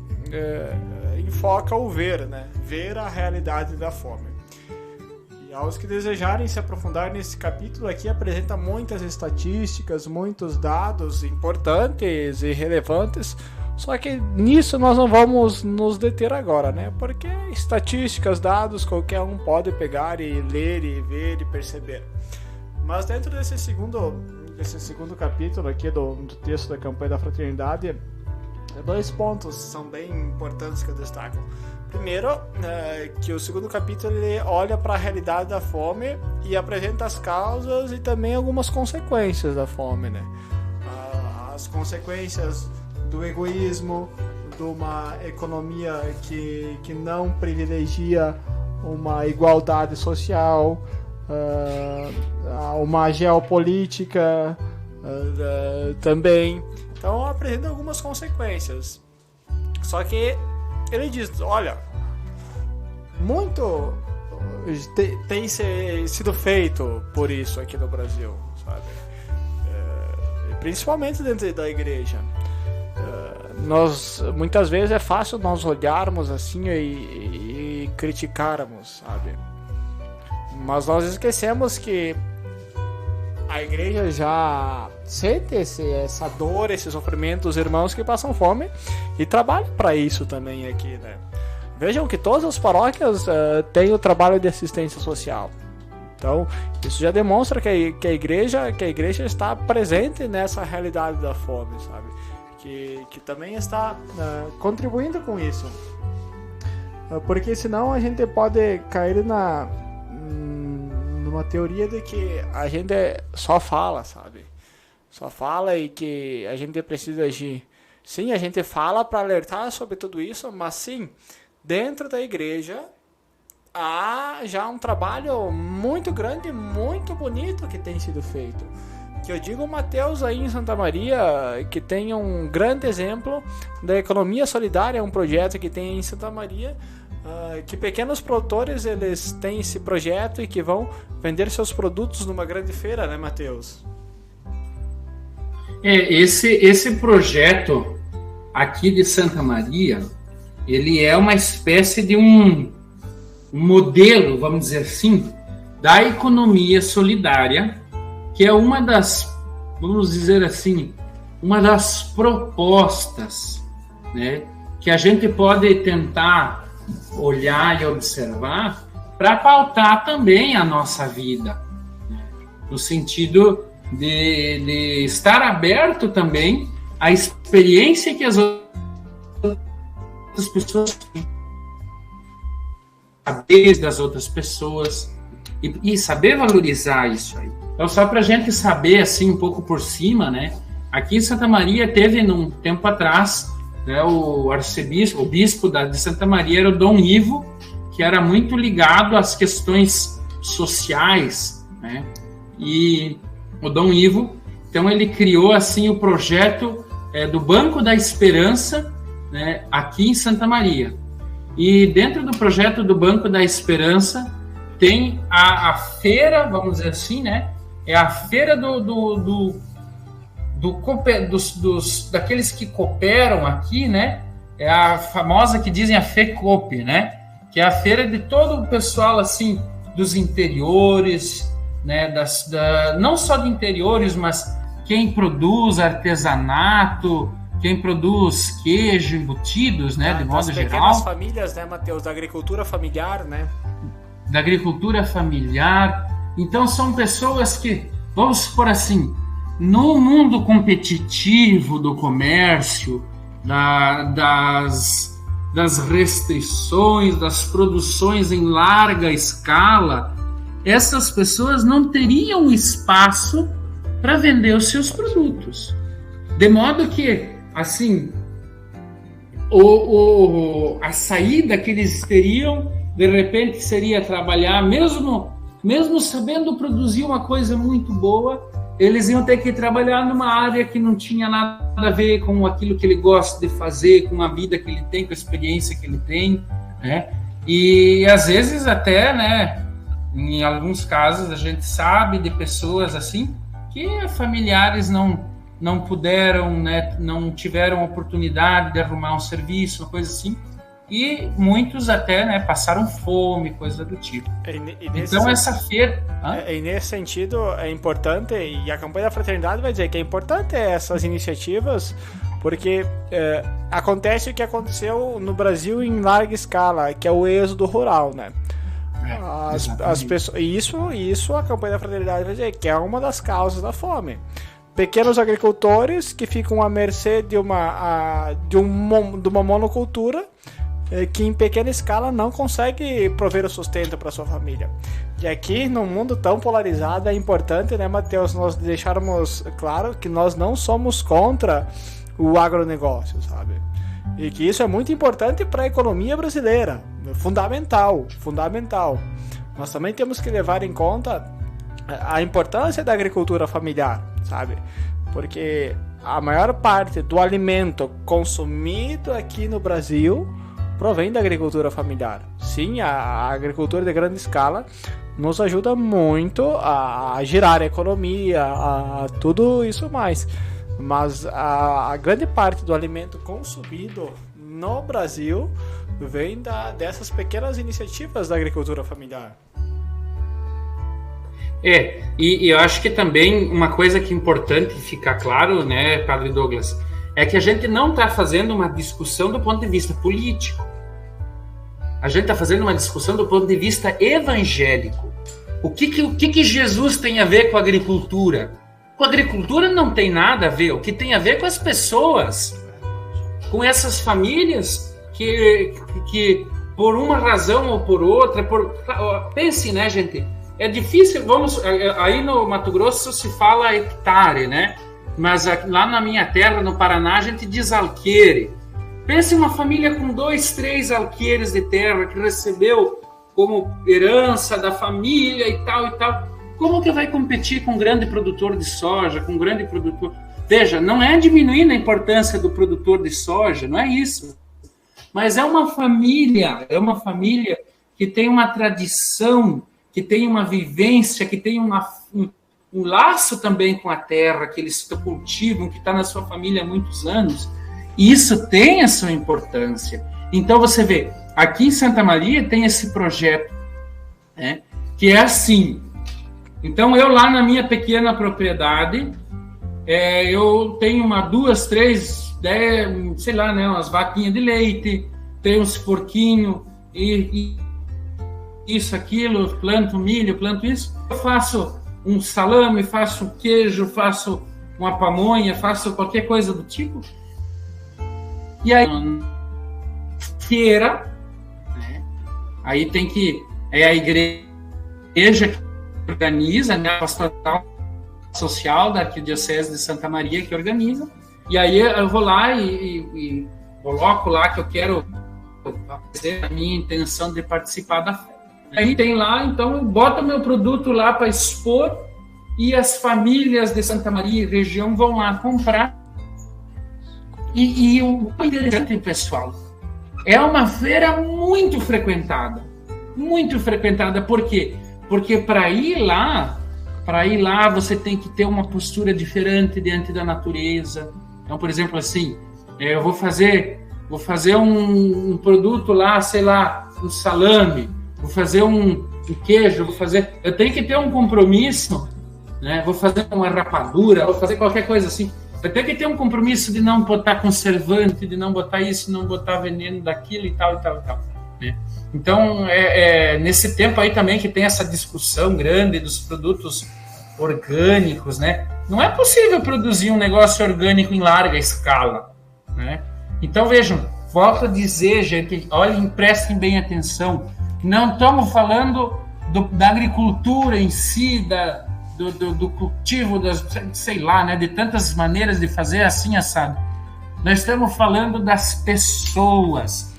enfoca o ver, né? Ver a realidade da fome. E aos que desejarem se aprofundar nesse capítulo aqui, apresenta muitas estatísticas, muitos dados importantes e relevantes. Só que nisso nós não vamos nos deter agora, né? Porque estatísticas, dados, qualquer um pode pegar e ler e ver e perceber. Mas dentro desse segundo capítulo aqui do texto da Campanha da Fraternidade, dois pontos são bem importantes que eu destaco. Primeiro, que o segundo capítulo ele olha para a realidade da fome e apresenta as causas e também algumas consequências da fome, né? As consequências do egoísmo, de uma economia que não privilegia uma igualdade social, uma geopolítica também. Então apresenta algumas consequências. Só que ele diz, olha, muito tem sido feito por isso aqui no Brasil, sabe? Principalmente dentro da igreja. Muitas vezes é fácil nós olharmos assim e criticarmos, sabe? Mas nós esquecemos que a igreja já sente essa dor, esse sofrimento dos irmãos que passam fome e trabalha para isso também aqui, né? Vejam que todas as paróquias têm o trabalho de assistência social. Então, isso já demonstra que a igreja está presente nessa realidade da fome, sabe? Que também está contribuindo com isso. Porque senão a gente pode cair numa teoria de que a gente só fala, sabe? Só fala e que a gente precisa agir. Sim, a gente fala para alertar sobre tudo isso, mas sim, dentro da igreja há já um trabalho muito grande, muito bonito que tem sido feito. Que eu digo Mateus aí em Santa Maria, que tem um grande exemplo da economia solidária, um projeto que tem em Santa Maria, que pequenos produtores eles têm esse projeto e que vão vender seus produtos numa grande feira, né, Mateus? Esse projeto aqui de Santa Maria, ele é uma espécie de um modelo, vamos dizer assim, da economia solidária, que é uma das, vamos dizer assim, uma das propostas, né, que a gente pode tentar olhar e observar para pautar também a nossa vida, né, no sentido de estar aberto também à experiência que as outras pessoas têm, saber das outras pessoas e saber valorizar isso aí. Então, só para a gente saber, assim, um pouco por cima, né? Aqui em Santa Maria teve, num tempo atrás, né, o bispo de Santa Maria era o Dom Ivo, que era muito ligado às questões sociais, né? E o Dom Ivo, então, ele criou, assim, o projeto do Banco da Esperança, né, aqui em Santa Maria. E dentro do projeto do Banco da Esperança tem a feira, vamos dizer assim, né? É a feira daqueles que cooperam aqui, né? É a famosa que dizem a FECOP, né? Que é a feira de todo o pessoal, assim, dos interiores, né? Não só de interiores, mas quem produz artesanato, quem produz queijo, embutidos, né? De modo geral. Das pequenas famílias, né, Mateus? Da agricultura familiar, né? Da agricultura familiar. Então, são pessoas que, vamos supor assim, no mundo competitivo do comércio, das restrições, das produções em larga escala, essas pessoas não teriam espaço para vender os seus produtos. De modo que, assim, a saída que eles teriam, de repente, seria trabalhar, mesmo sabendo produzir uma coisa muito boa, eles iam ter que trabalhar numa área que não tinha nada a ver com aquilo que ele gosta de fazer, com a vida que ele tem, com a experiência que ele tem, né? E, às vezes, até, né, em alguns casos, a gente sabe de pessoas assim, que familiares não puderam, né, não tiveram oportunidade de arrumar um serviço, uma coisa assim, e muitos até, né, passaram fome, coisa do tipo. Então essa feira... E nesse sentido é importante, e a campanha da fraternidade vai dizer que é importante essas iniciativas, porque acontece o que aconteceu no Brasil em larga escala, que é o êxodo rural, né? As pessoas, isso a campanha da fraternidade vai dizer que é uma das causas da fome. Pequenos agricultores que ficam à mercê de uma monocultura que em pequena escala não consegue prover o sustento para sua família. E aqui, num mundo tão polarizado, é importante, né, Matheus, nós deixarmos claro que nós não somos contra o agronegócio, sabe? E que isso é muito importante para a economia brasileira. Fundamental. Nós também temos que levar em conta a importância da agricultura familiar, sabe? Porque a maior parte do alimento consumido aqui no Brasil provém da agricultura familiar. Sim, a agricultura de grande escala nos ajuda muito a girar a economia, a tudo isso mais. Mas a grande parte do alimento consumido no Brasil vem dessas pequenas iniciativas da agricultura familiar. E eu acho que também uma coisa que é importante ficar claro, né, Padre Douglas, é que a gente não está fazendo uma discussão do ponto de vista político. A gente está fazendo uma discussão do ponto de vista evangélico. O que Jesus tem a ver com a agricultura? Com a agricultura não tem nada a ver. O que tem a ver com as pessoas, com essas famílias que por uma razão ou por outra... Pense, né, gente? É difícil, aí no Mato Grosso se fala hectare, né? Mas lá na minha terra, no Paraná, a gente diz alqueire. Pense uma família com 2, 3 alqueires de terra que recebeu como herança da família e tal. Como que vai competir com um grande produtor de soja, com um grande produtor... Veja, não é diminuindo a importância do produtor de soja, não é isso. Mas é uma família que tem uma tradição, que tem uma vivência, que tem um laço também com a terra, que eles cultivam, que está na sua família há muitos anos. E isso tem a sua importância. Então, você vê, aqui em Santa Maria tem esse projeto, né, que é assim. Então, eu lá na minha pequena propriedade, eu tenho 2, 3, 10, sei lá, né, umas vaquinhas de leite, tenho uns porquinhos e isso, aquilo, planto milho, planto isso. Eu faço um salame, faço um queijo, faço uma pamonha, faço qualquer coisa do tipo. E aí, feira, né? Aí tem que... É a igreja que organiza, né? A pastoral social da Arquidiocese de Santa Maria que organiza. E aí eu vou lá e coloco lá que eu quero fazer a minha intenção de participar da festa. Aí tem lá, então, eu boto meu produto lá para expor e as famílias de Santa Maria e região vão lá comprar. E o interessante, pessoal, é uma feira muito frequentada. Por quê? Porque para ir lá você tem que ter uma postura diferente diante da natureza. Então, por exemplo, assim, eu vou fazer um produto lá, sei lá, um salame, vou fazer um queijo, eu tenho que ter um compromisso, né? Vou fazer uma rapadura, vou fazer qualquer coisa assim. Eu tenho que ter um compromisso de não botar conservante, de não botar isso, não botar veneno daquilo e tal. Né? Então, nesse tempo aí também que tem essa discussão grande dos produtos orgânicos, né? Não é possível produzir um negócio orgânico em larga escala, né? Então, vejam, volto a dizer, gente, olhem, prestem bem atenção, não estamos falando da agricultura em si, do cultivo, sei lá, né, de tantas maneiras de fazer assim, assado. Nós estamos falando das pessoas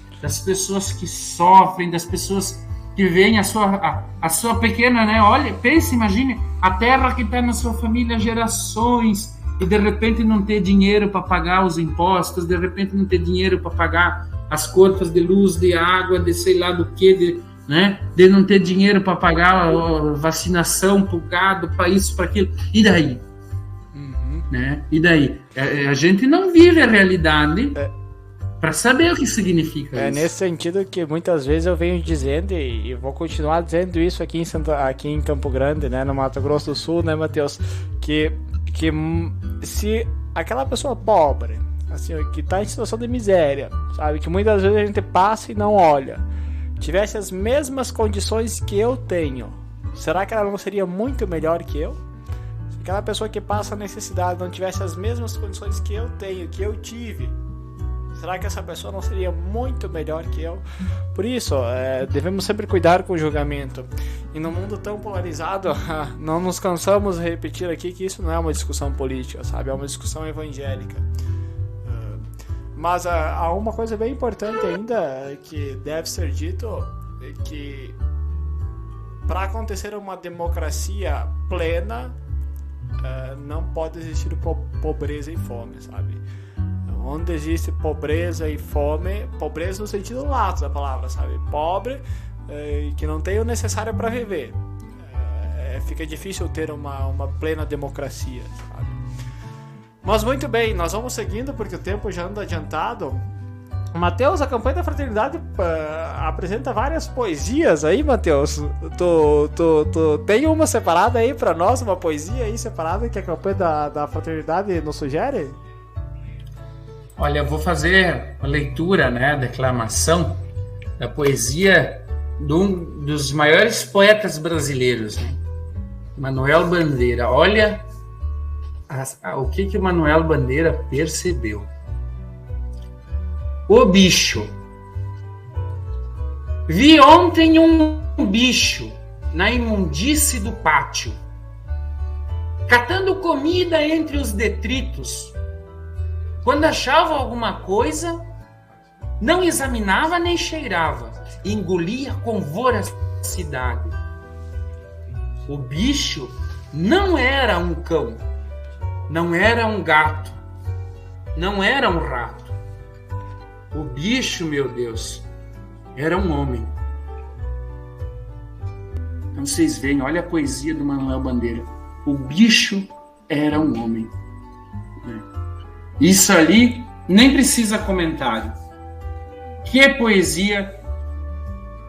que sofrem, das pessoas que veem a sua pequena, né? Olha, pense, imagine, a terra que está na sua família há gerações e de repente não ter dinheiro para pagar os impostos, de repente não ter dinheiro para pagar as contas de luz, de água, de sei lá do que, né? De não ter dinheiro para pagar a vacinação para o gado, para isso, para aquilo. E daí? Né? E daí? A gente não vive a realidade para saber o que significa isso. É nesse sentido que muitas vezes eu venho dizendo, e vou continuar dizendo isso aqui em Campo Grande, né, no Mato Grosso do Sul, né, Matheus, que se aquela pessoa pobre, assim, que está em situação de miséria, sabe, que muitas vezes a gente passa e não olha, tivesse as mesmas condições que eu tenho, será que ela não seria muito melhor que eu? Se aquela pessoa que passa necessidade não tivesse as mesmas condições que eu tenho, que eu tive, será que essa pessoa não seria muito melhor que eu? Por isso, devemos sempre cuidar com o julgamento. E num mundo tão polarizado, não nos cansamos de repetir aqui que isso não é uma discussão política, sabe? É uma discussão evangélica. Mas há uma coisa bem importante ainda que deve ser dito, que para acontecer uma democracia plena, não pode existir pobreza e fome, sabe? Onde existe pobreza e fome, pobreza no sentido lato da palavra, sabe? Pobre, que não tem o necessário para viver. Fica difícil ter uma plena democracia, sabe? Mas muito bem, nós vamos seguindo porque o tempo já anda adiantado. Matheus, a campanha da fraternidade apresenta várias poesias aí, Matheus. Tu tem uma separada aí para nós, uma poesia aí separada que a campanha da fraternidade nos sugere? Olha, eu vou fazer a leitura, né, a declamação da poesia de um dos maiores poetas brasileiros, né? Manuel Bandeira. Olha o que o Manuel Bandeira percebeu. O bicho. Vi ontem um bicho na imundície do pátio, catando comida entre os detritos. Quando achava alguma coisa, não examinava nem cheirava, engolia com voracidade. O bicho não era um cão, não era um gato, não era um rato. O bicho, meu Deus, era um homem. Então vocês veem, olha a poesia do Manuel Bandeira. O bicho era um homem. Isso ali nem precisa comentário. Que poesia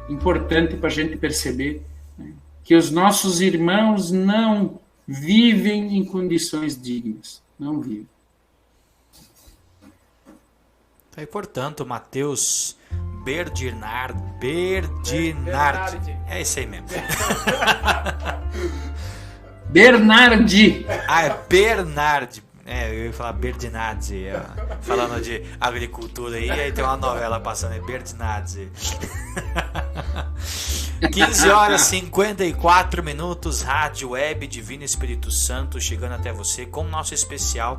importante para a gente perceber, né, que os nossos irmãos não vivem em condições dignas. Não vivem. E, portanto, Matheus Berdinardi. É isso aí mesmo. Bernardi. É Bernardi. Eu ia falar Berdinazzi, falando de agricultura aí tem uma novela passando, Berdinazzi. 15 horas 54 minutos, Rádio Web Divino Espírito Santo, chegando até você com o nosso especial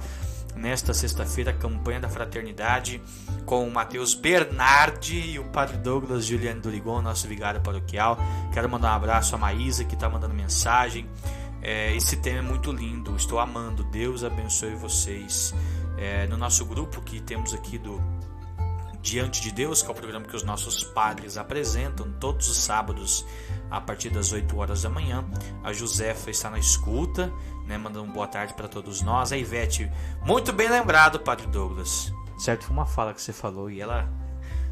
nesta sexta-feira, campanha da fraternidade, com o Matheus Bernardi e o Padre Douglas Juliano Durigon, nosso vigário paroquial. Quero mandar um abraço à Maísa, que está mandando mensagem. Esse tema é muito lindo, estou amando, Deus abençoe vocês. No nosso grupo que temos aqui do Diante de Deus, que é o programa que os nossos padres apresentam todos os sábados a partir das 8 horas da manhã, a Josefa está na escuta, né, mandando uma boa tarde para todos nós. A Ivete, muito bem lembrado, Padre Douglas, certo, foi uma fala que você falou e ela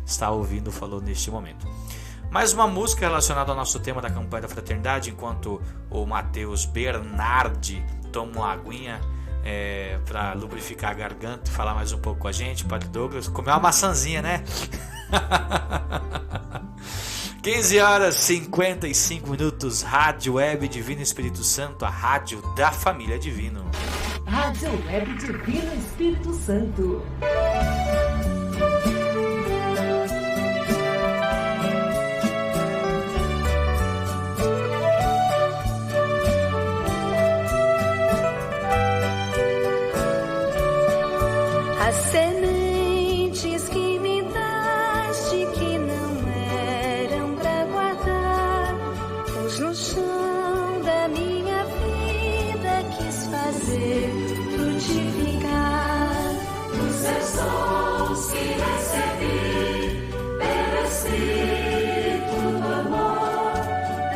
está ouvindo, falou neste momento. Mais uma música relacionada ao nosso tema da campanha da fraternidade, enquanto o Matheus Bernardi toma uma aguinha para lubrificar a garganta e falar mais um pouco com a gente. Padre Douglas comeu uma maçãzinha, né? 15 horas 55 minutos, Rádio Web Divino Espírito Santo, a rádio da família Divino. Rádio Web Divino Espírito Santo. As sementes que me daste que não eram pra guardar, pus no chão da minha vida, quis fazer frutificar. Os seus dons que recebi pelo Espírito do amor,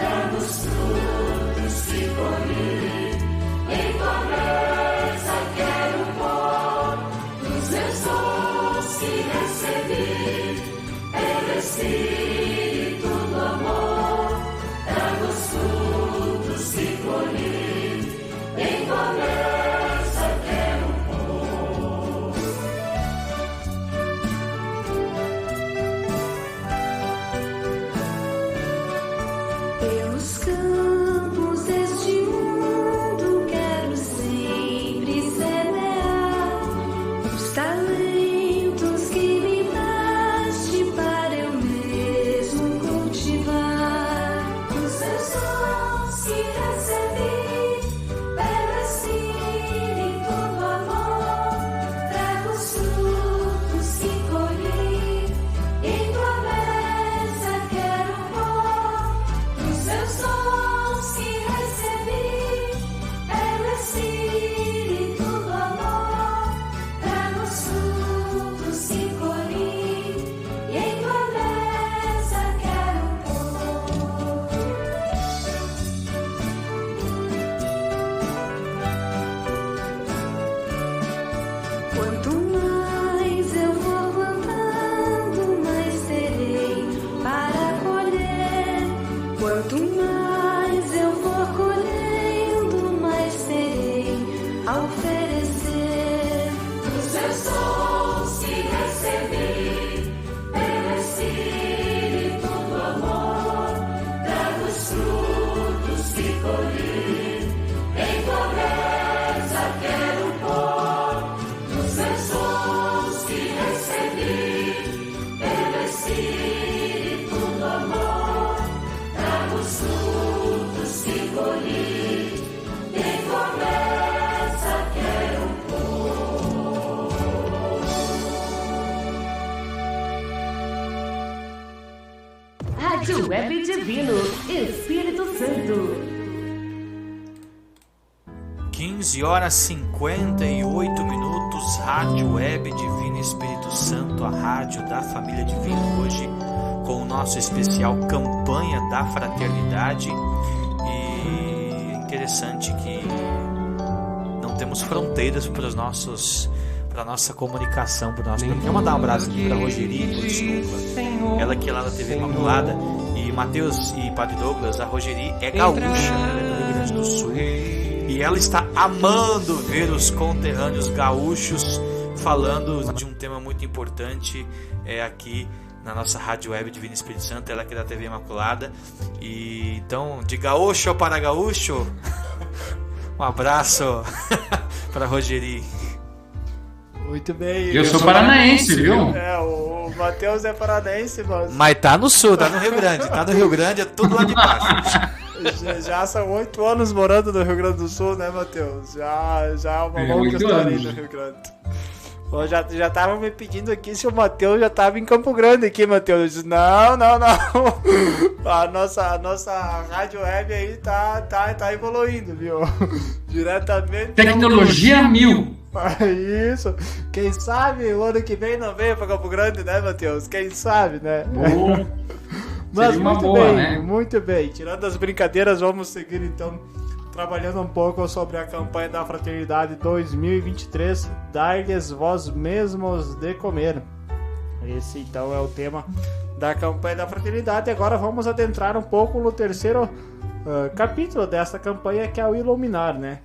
dando frutos que colhi, em tua mesa quero pôr. Meus dons que recebi pelo Espírito do amor, trago os frutos que colhi, em tua mesa quero pôr. Pelos campos deste mundo quero sempre semear os talentos que me daste para eu mesmo cultivar. Os seus dons que recebi pelo Espírito do amor, trago os frutos que colhi, em tua mesa quero pôr. Os seus dons que recebi pelo Espírito do amor, trago os frutos que colhi, e em tua mesa quero pôr. Quanto mais eu vou plantando, mais terei para colher. Quanto mais eu for colhendo, mais terei a oferecer. Os seus dons que recebi pelo Espírito do amor, trago os frutos que colhi, em tua mesa quero pôr. Os seus dons que recebi pelo Espírito do amor, trago os frutos que colhi, em tua mesa quero pôr. Rádio Web Divino Espírito Santo. 15 horas 58 minutos, Rádio Web Divino Espírito Santo, a rádio da família Divina. Hoje com o nosso especial Campanha da Fraternidade. E interessante que não temos fronteiras para a nossa comunicação, para o nosso. Quero mandar um abraço aqui para a Rogeri, desculpa. Ela que é lá da TV Imaculada. E Matheus e Padre Douglas, a Rogeri é gaúcha, ela é do Rio Grande do Sul. E ela está amando ver os conterrâneos gaúchos falando de um tema muito importante aqui na nossa Rádio Web Divino Espírito Santo, ela que é da TV Imaculada. E então, de gaúcho para gaúcho, um abraço para Rogeri. Muito bem. Eu sou paranaense, viu? O Matheus é paranaense, mas tá no sul, tá no Rio Grande. Tá no Rio Grande, é tudo lá de baixo. Já são 8 anos morando no Rio Grande do Sul, né, Matheus? Já é uma longa história no Rio Grande. Bom, já estavam me pedindo aqui se o Matheus já estava em Campo Grande aqui, Matheus. Eu disse, não. A nossa rádio web aí tá evoluindo, viu? Diretamente. Tecnologia 1000. Isso. Quem sabe o ano que vem não veio para Campo Grande, né, Matheus? Quem sabe, né? Boa. Mas uma muito boa, bem, né? muito bem. Tirando as brincadeiras, vamos seguir então trabalhando um pouco sobre a campanha da Fraternidade 2023, dar-lhes vós mesmos de comer. Esse então é o tema da campanha da Fraternidade. Agora vamos adentrar um pouco no terceiro capítulo dessa campanha, que é o Iluminar, né?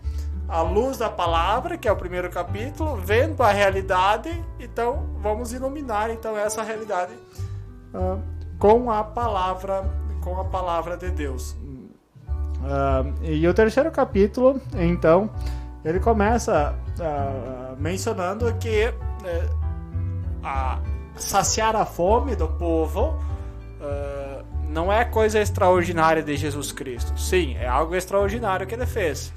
A luz da palavra, que é o primeiro capítulo, vendo a realidade, então vamos iluminar então essa realidade com a palavra de Deus. E o terceiro capítulo, então, ele começa mencionando que saciar a fome do povo não é coisa extraordinária de Jesus Cristo. Sim, é algo extraordinário que ele fez.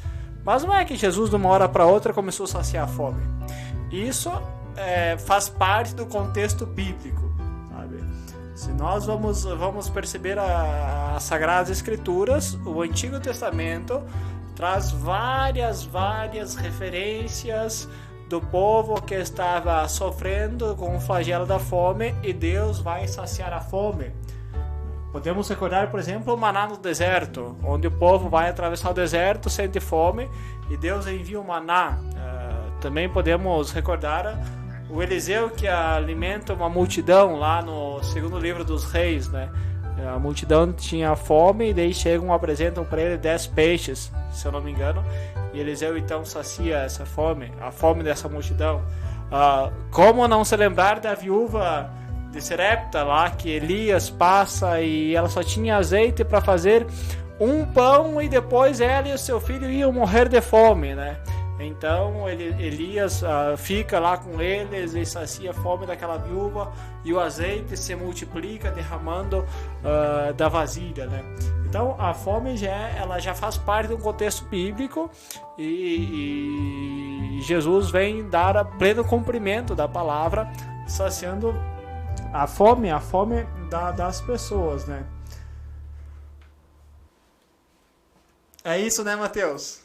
Mas não é que Jesus, de uma hora para outra, começou a saciar a fome. Isso faz parte do contexto bíblico, sabe? Se nós vamos perceber as Sagradas Escrituras, o Antigo Testamento traz várias referências do povo que estava sofrendo com o flagelo da fome, e Deus vai saciar a fome. Podemos recordar, por exemplo, o maná no deserto, onde o povo vai atravessar o deserto, sente fome, e Deus envia o maná. Também podemos recordar o Eliseu que alimenta uma multidão lá no segundo livro dos Reis, né? A multidão tinha fome, e daí chegam e apresentam para ele 10 peixes, se eu não me engano, e Eliseu então sacia essa fome, a fome dessa multidão. Como não se lembrar da viúva de Serepta lá, que Elias passa e ela só tinha azeite para fazer um pão, e depois ela e o seu filho iam morrer de fome, né? Então Elias fica lá com eles e sacia a fome daquela viúva, e o azeite se multiplica derramando da vasilha, né? Então a fome ela já faz parte de um contexto bíblico, e Jesus vem dar pleno cumprimento da palavra, saciando a fome das pessoas, né? É isso, né, Mateus?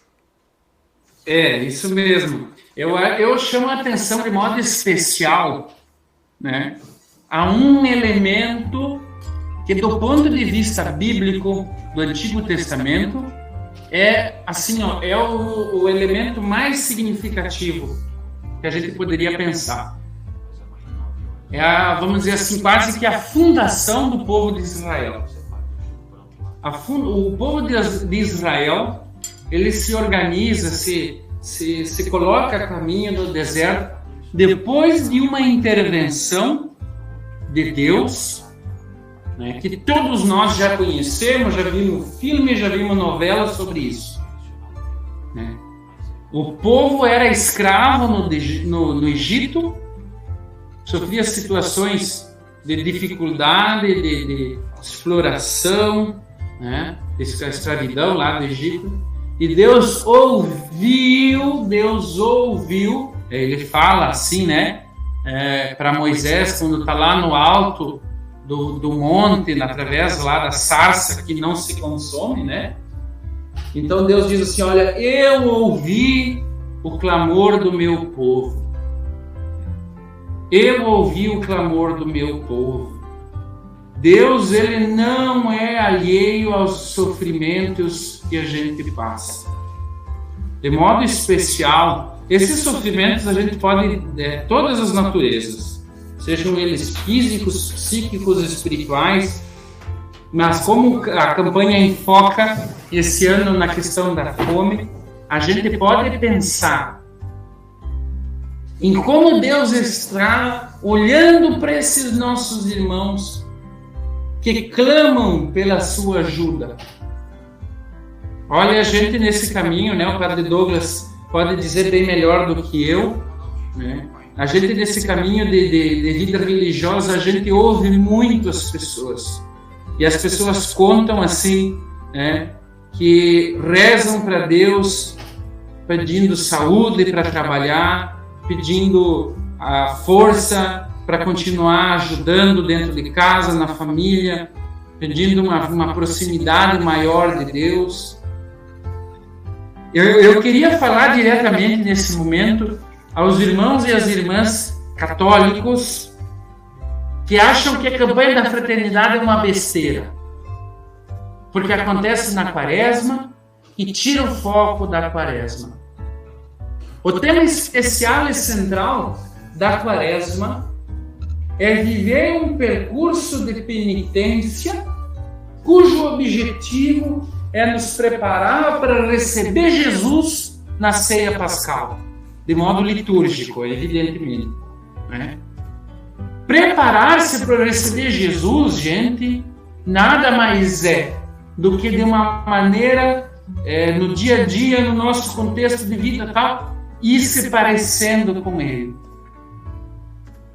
É, isso mesmo. Eu chamo a atenção de modo especial, né, a um elemento que, do ponto de vista bíblico do Antigo Testamento, é assim, é o elemento mais significativo que a gente poderia pensar. Vamos dizer assim, quase que a fundação do povo de Israel. O povo de Israel, ele se organiza, se coloca a caminho do deserto depois de uma intervenção de Deus, né, que todos nós já conhecemos, já vimos filme, já vimos novelas sobre isso, né? O povo era escravo no Egito, sofria situações de dificuldade, de exploração, né, de escravidão lá do Egito. E Deus ouviu, ele fala assim, né, para Moisés, quando está lá no alto do monte, através lá da sarça que não se consome, né? Então Deus diz assim, olha, eu ouvi o clamor do meu povo. Eu ouvi o clamor do meu povo. Deus, ele não é alheio aos sofrimentos que a gente passa. De modo especial, esses sofrimentos a gente pode, todas as naturezas, sejam eles físicos, psíquicos, espirituais, mas como a campanha enfoca esse ano na questão da fome, a gente pode pensar em como Deus está olhando para esses nossos irmãos que clamam pela sua ajuda. Olha, a gente nesse caminho, né, o Padre Douglas pode dizer bem melhor do que eu, né? A gente nesse caminho de vida religiosa, a gente ouve muito as pessoas. E as pessoas contam assim, né, que rezam para Deus pedindo saúde para trabalhar, pedindo a força para continuar ajudando dentro de casa, na família, pedindo uma proximidade maior de Deus. Eu queria falar diretamente nesse momento aos irmãos e às irmãs católicos que acham que a campanha da fraternidade é uma besteira, porque acontece na Quaresma e tira o foco da Quaresma. O tema especial e central da Quaresma é viver um percurso de penitência cujo objetivo é nos preparar para receber Jesus na ceia pascal, de modo litúrgico, evidentemente, né? Preparar-se para receber Jesus, gente, nada mais é do que de uma maneira, no dia a dia, no nosso contexto de vida tal, ir se parecendo com Ele.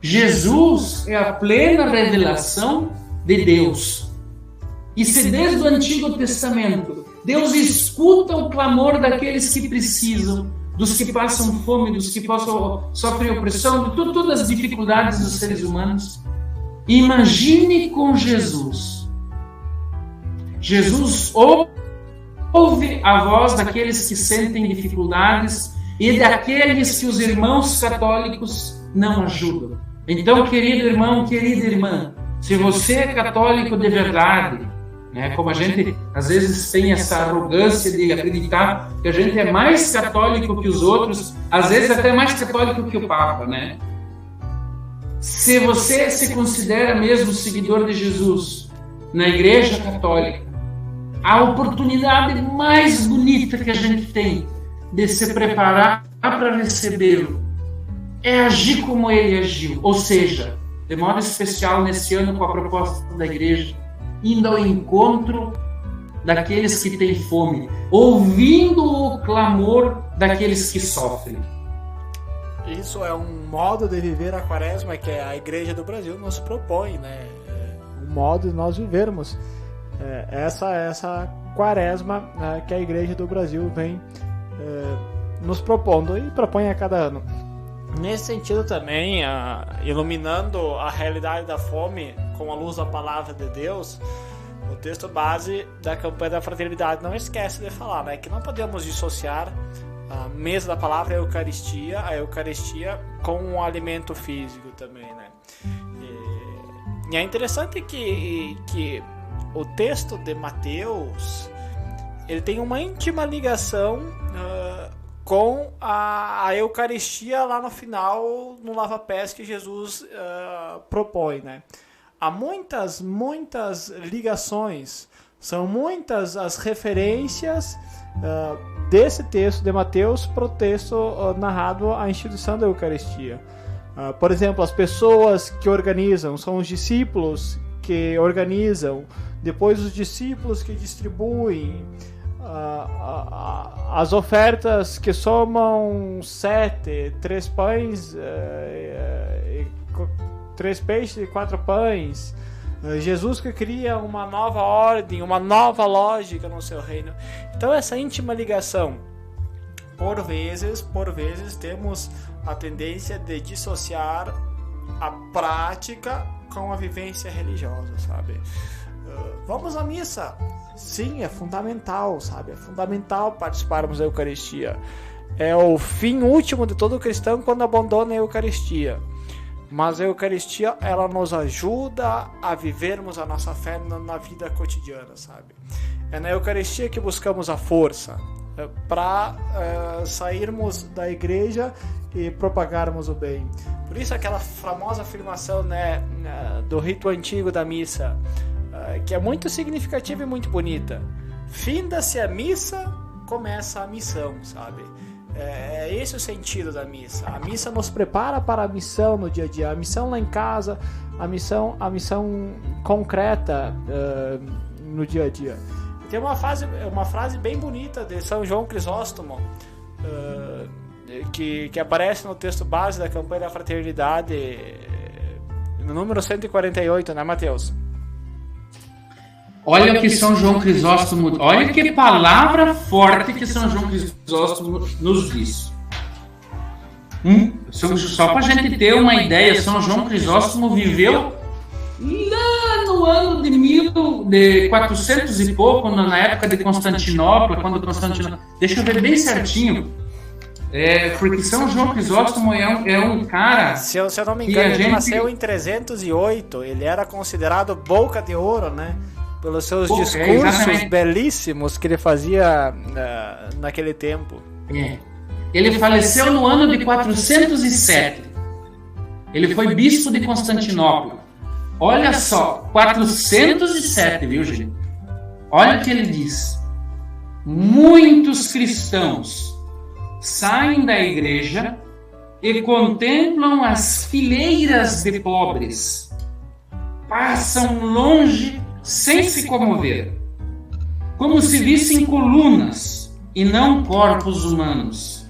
Jesus é a plena revelação de Deus. E se desde o Antigo Testamento Deus escuta o clamor daqueles que precisam, dos que passam fome, dos que sofrem opressão, de todas as dificuldades dos seres humanos, imagine com Jesus. Jesus ouve a voz daqueles que sentem dificuldades e daqueles que os irmãos católicos não ajudam. Então, querido irmão, querida irmã, se você é católico de verdade, né, como a gente às vezes tem essa arrogância de acreditar que a gente é mais católico que os outros, às vezes até mais católico que o Papa, né? Se você se considera mesmo seguidor de Jesus na Igreja Católica, a oportunidade mais bonita que a gente tem de se preparar para recebê-lo é agir como ele agiu, ou seja, de modo especial nesse ano com a proposta da Igreja, indo ao encontro daqueles que têm fome, ouvindo o clamor daqueles que sofrem. Isso é um modo de viver a Quaresma que a Igreja do Brasil nos propõe, né? Um modo de nós vivermos essa Quaresma que a Igreja do Brasil vem nos propondo e propõe a cada ano. Nesse sentido também, iluminando a realidade da fome com a luz da Palavra de Deus, o texto base da campanha da fraternidade não esquece de falar, né, que não podemos dissociar a mesa da palavra e a Eucaristia com um alimento físico também, né? E é interessante que o texto de Mateus ele tem uma íntima ligação com a Eucaristia lá no final, no lava-pés que Jesus propõe, né? Há muitas ligações, são muitas as referências desse texto de Mateus para o texto narrado a instituição da Eucaristia. Por exemplo, as pessoas que organizam, são os discípulos que organizam, depois os discípulos que distribuem, as ofertas que somam 7, 3 pães, 3 peixes e 4 pães, Jesus que cria uma nova ordem, uma nova lógica no seu reino. Então essa íntima ligação, por vezes temos a tendência de dissociar a prática com a vivência religiosa, sabe? Vamos à missa. Sim, é fundamental, sabe? É fundamental participarmos da Eucaristia. É o fim último de todo cristão quando abandona a Eucaristia. Mas a Eucaristia, ela nos ajuda a vivermos a nossa fé na vida cotidiana, sabe? É na Eucaristia que buscamos a força para sairmos da igreja e propagarmos o bem. Por isso aquela famosa afirmação, né, do rito antigo da missa, que é muito significativa e muito bonita. Finda-se a missa, começa a missão, sabe? É esse o sentido da missa. A missa nos prepara para a missão no dia a dia, a missão lá em casa, a missão concreta no dia a dia. Tem uma frase bem bonita de São João Crisóstomo, que aparece no texto base da campanha da fraternidade, no número 148, né, Mateus? Olha o que São João Crisóstomo, olha que palavra forte que São João Crisóstomo nos diz. Só para a gente ter uma ideia, São João Crisóstomo viveu lá no ano de 400 e pouco, na época de Constantinopla, deixa eu ver bem certinho, porque São João Crisóstomo é um cara... Se eu não me engano, ele nasceu em 308, ele era considerado boca de ouro, né? Pelos seus discursos belíssimos que ele fazia naquele tempo. Ele faleceu no ano de 407. Ele foi bispo de Constantinopla. Olha só, 407, viu, gente? Olha o que ele diz. Muitos cristãos saem da igreja e contemplam as fileiras de pobres. Passam longe sem se comover, como se vissem colunas e não corpos humanos.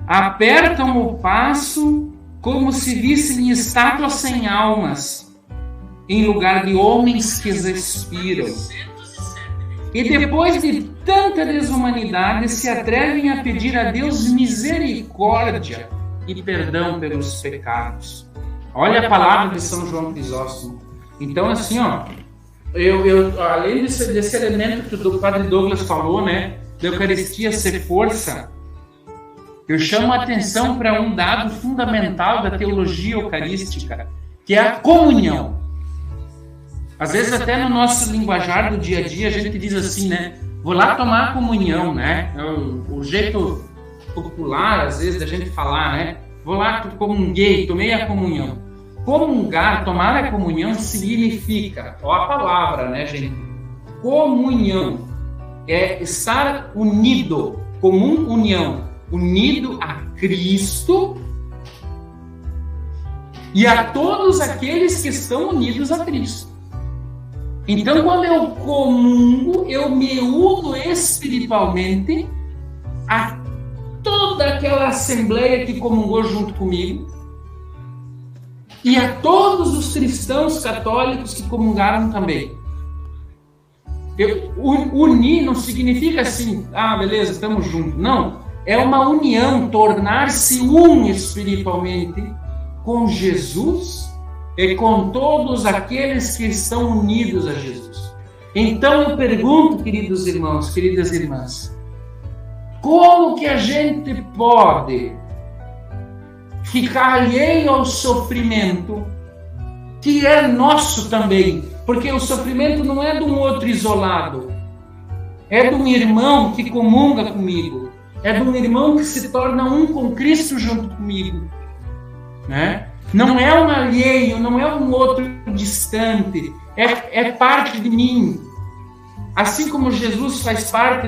Apertam o passo como se vissem estátuas sem almas, em lugar de homens que respiram. E depois de tanta desumanidade, se atrevem a pedir a Deus misericórdia e perdão pelos pecados. Olha a palavra de São João Crisóstomo. Então, assim, ó, eu além desse elemento que o Padre Douglas falou, né, da Eucaristia ser força, eu chamo a atenção para um dado fundamental da teologia eucarística, que é a comunhão. Às vezes até no nosso linguajar do dia a dia a gente diz assim, né? Vou lá tomar a comunhão, né? É o jeito popular, às vezes, da gente falar, né? Vou lá, comunguei, tomei a comunhão. Comungar, tomar a comunhão significa, ó a palavra, né, gente? Comunhão é estar unido, comum união, unido a Cristo e a todos aqueles que estão unidos a Cristo. Então, quando eu comungo, eu me uno espiritualmente a toda aquela assembleia que comungou junto comigo e a todos os cristãos católicos que comungaram também. Unir não significa assim, beleza, estamos juntos. Não, é uma união, tornar-se um espiritualmente com Jesus e com todos aqueles que estão unidos a Jesus. Então eu pergunto, queridos irmãos, queridas irmãs, como que a gente pode ficar alheio ao sofrimento que é nosso também? Porque o sofrimento não é de um outro isolado, é de um irmão que comunga comigo, é de um irmão que se torna um com Cristo junto comigo, né? Não é um alheio, não é um outro distante, é parte de mim. Assim como Jesus faz parte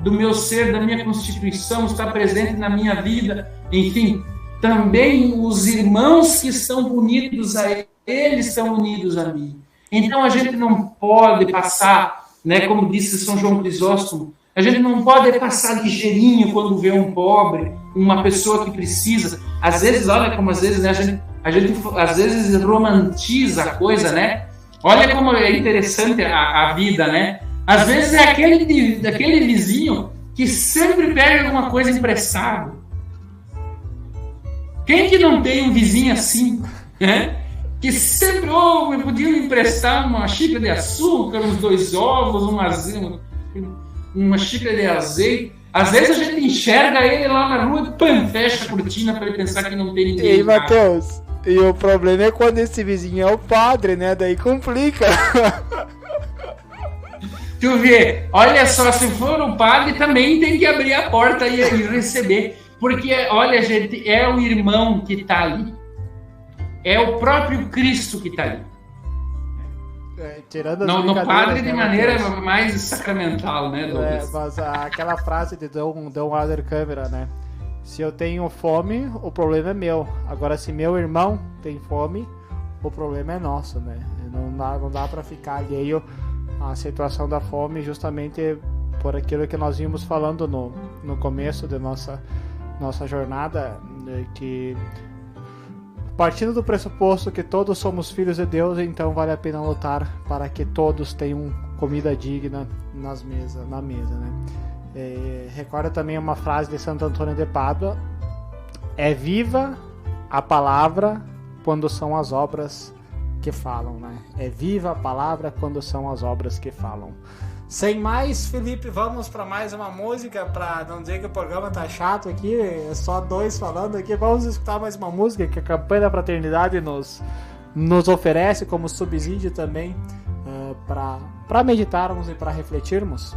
do meu ser, da minha constituição, está presente na minha vida, enfim, também os irmãos que estão unidos a Ele estão unidos a mim. Então a gente não pode passar, né, como disse São João Crisóstomo, a gente não pode passar ligeirinho quando vê um pobre, uma pessoa que precisa. Às vezes, olha como às vezes, né, a gente às vezes romantiza a coisa, né? Olha como é interessante a vida, né? Às vezes é aquele vizinho que sempre pega alguma coisa emprestado. Quem que não tem um vizinho assim, né? Que sempre, me podia me emprestar uma xícara de açúcar, uns 2 ovos, uma xícara de azeite. Às vezes a gente enxerga ele lá na rua e fecha a cortina para ele pensar que não tem ninguém. E aí, Matheus, e o problema é quando esse vizinho é o padre, né? Daí complica. Tu vê, olha só, se for o padre também tem que abrir a porta e receber. Porque, olha, gente, é o irmão que está ali. É o próprio Cristo que está ali. Tirando no padre de maneira mais sacramental, né, Douglas? Mas aquela frase de Dom Helder Câmara, né? Se eu tenho fome, o problema é meu. Agora, se meu irmão tem fome, o problema é nosso, né? Não dá para ficar alheio à situação da fome, justamente por aquilo que nós vimos falando no começo da nossa jornada, que partindo do pressuposto que todos somos filhos de Deus, então vale a pena lutar para que todos tenham comida digna na mesa, né? Recorda também uma frase de Santo Antônio de Pádua: é viva a palavra quando são as obras que falam, né? É viva a palavra quando são as obras que falam. Sem mais, Felipe, vamos para mais uma música, para não dizer que o programa tá chato aqui, é só 2 falando aqui. Vamos escutar mais uma música que a Campanha da Fraternidade nos oferece como subsídio também, para meditarmos e para refletirmos.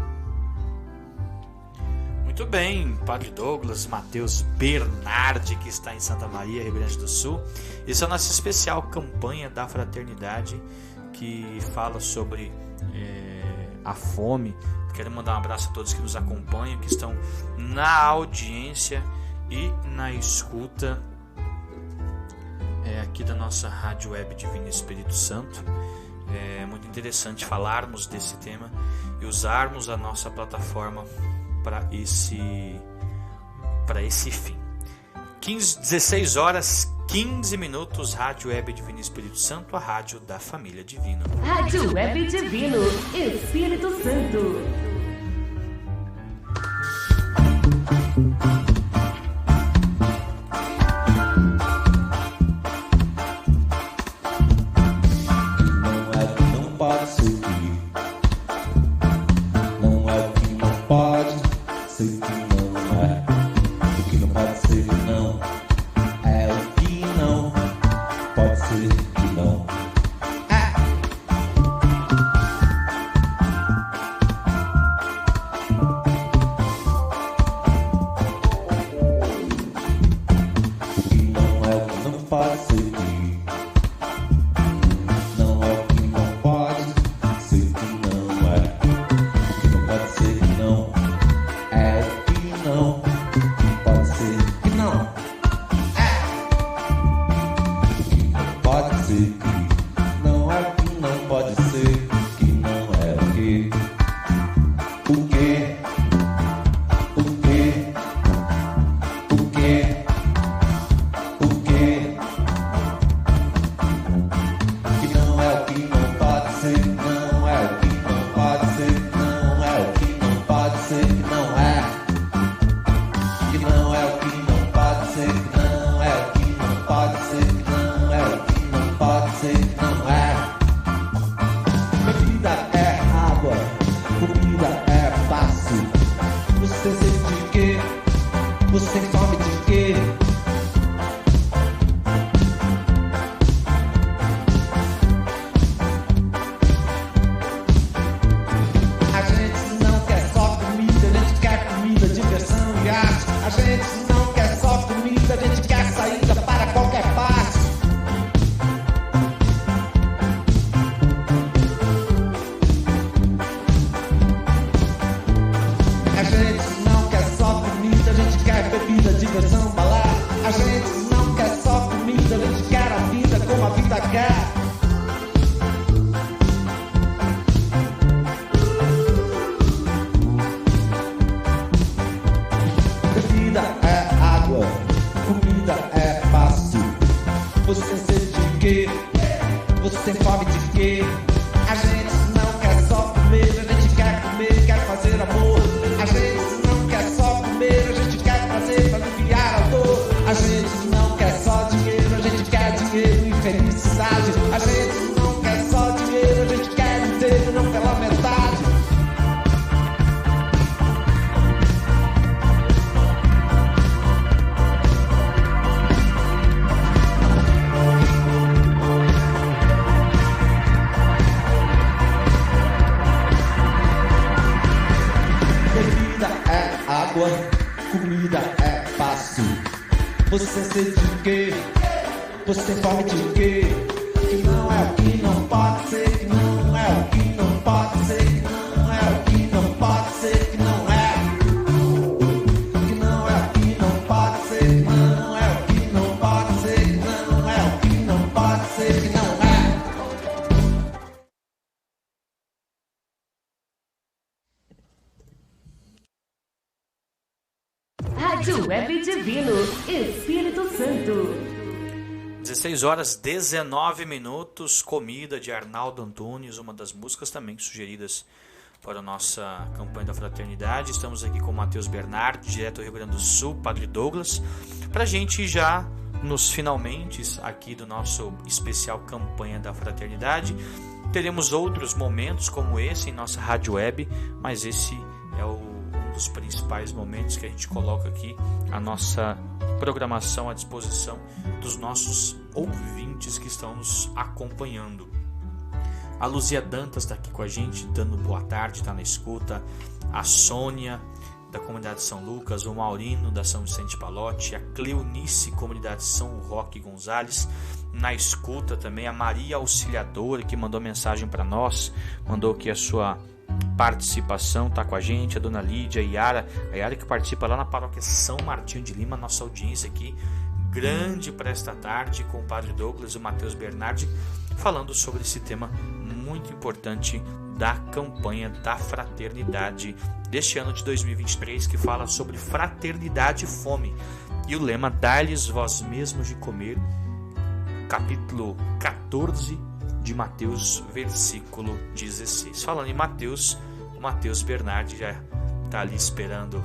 Muito bem, Padre Douglas, Matheus Bernardi, que está em Santa Maria, Rio Grande do Sul. Esse é a nossa especial Campanha da Fraternidade, que fala sobre a fome. Quero mandar um abraço a todos que nos acompanham, que estão na audiência e na escuta aqui da nossa Rádio Web Divino Espírito Santo. É muito interessante falarmos desse tema e usarmos a nossa plataforma para esse fim. 16 horas 15 minutos, Rádio Web Divino Espírito Santo, a rádio da família divina. Rádio Web Divino Espírito Santo. Rádio Web Divino Espírito Santo. 16 horas 19 minutos, Comida de Arnaldo Antunes, uma das músicas também sugeridas para a nossa campanha da fraternidade. Estamos aqui com o Matheus Bernardi, direto do Rio Grande do Sul, Padre Douglas, para a gente já nos finalmente aqui do nosso especial campanha da fraternidade. Teremos outros momentos como esse em nossa rádio web, mas esse é um dos principais momentos que a gente coloca aqui a nossa programação à disposição dos nossos ouvintes que estão nos acompanhando. A Luzia Dantas está aqui com a gente, dando boa tarde, está na escuta. A Sônia, da comunidade São Lucas, o Maurino, da São Vicente Palotti, a Cleonice, comunidade São Roque Gonzales, na escuta também. A Maria Auxiliadora, que mandou mensagem para nós, mandou aqui a sua participação, tá com a gente, a dona Lídia, a Yara que participa lá na paróquia São Martinho de Lima, nossa audiência aqui grande para esta tarde, com o Padre Douglas e o Matheus Bernardi, falando sobre esse tema muito importante da campanha da fraternidade deste ano de 2023, que fala sobre fraternidade e fome, e o lema dai-lhes vós mesmos de comer, capítulo 14 de Mateus, versículo 16. Falando em Mateus, o Matheus Bernardi já está ali esperando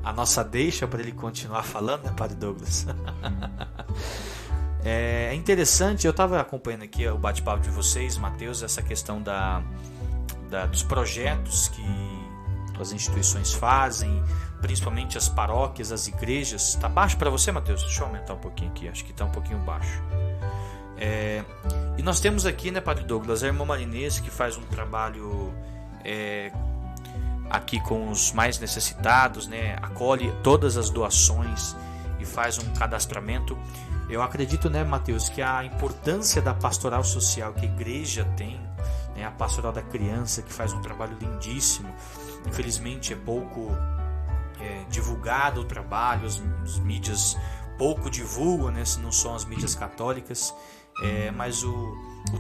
a nossa deixa para ele continuar falando, né, Padre Douglas? É interessante, eu estava acompanhando aqui o bate-papo de vocês, Matheus, essa questão dos projetos que as instituições fazem, principalmente as paróquias, as igrejas. Está baixo para você, Matheus? Deixa eu aumentar um pouquinho aqui, acho que está um pouquinho baixo. E nós temos aqui, né, Padre Douglas, a irmã Marinês, que faz um trabalho aqui com os mais necessitados, né, acolhe todas as doações e faz um cadastramento. Eu acredito, né, Matheus, que a importância da pastoral social que a igreja tem, né, a pastoral da criança, que faz um trabalho lindíssimo, infelizmente é pouco divulgado o trabalho, as mídias pouco divulgam, né, se não são as mídias católicas, mas o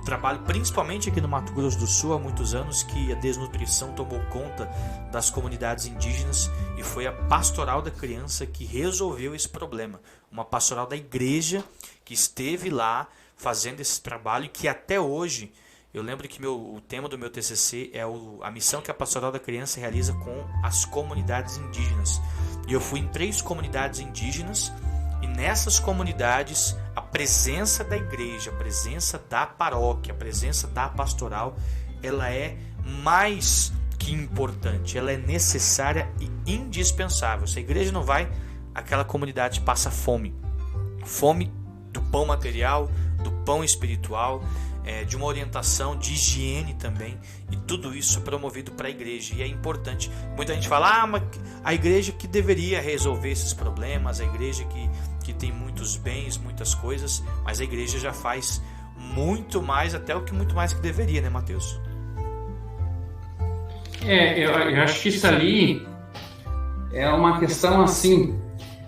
trabalho, principalmente aqui no Mato Grosso do Sul, há muitos anos que a desnutrição tomou conta das comunidades indígenas, e foi a pastoral da criança que resolveu esse problema, uma pastoral da igreja que esteve lá fazendo esse trabalho, e que até hoje, eu lembro que o tema do meu TCC é a missão que a pastoral da criança realiza com as comunidades indígenas, e eu fui em 3 comunidades indígenas, e nessas comunidades a presença da igreja, a presença da paróquia, a presença da pastoral, ela é mais que importante, ela é necessária e indispensável. Se a igreja não vai, aquela comunidade passa fome do pão material, do pão espiritual, de uma orientação de higiene também, e tudo isso promovido para a igreja. E é importante, muita gente fala, mas a igreja que deveria resolver esses problemas, a igreja que tem muitos bens, muitas coisas, mas a igreja já faz muito mais, até muito mais que deveria, né, Matheus? Eu acho que isso ali é uma questão assim,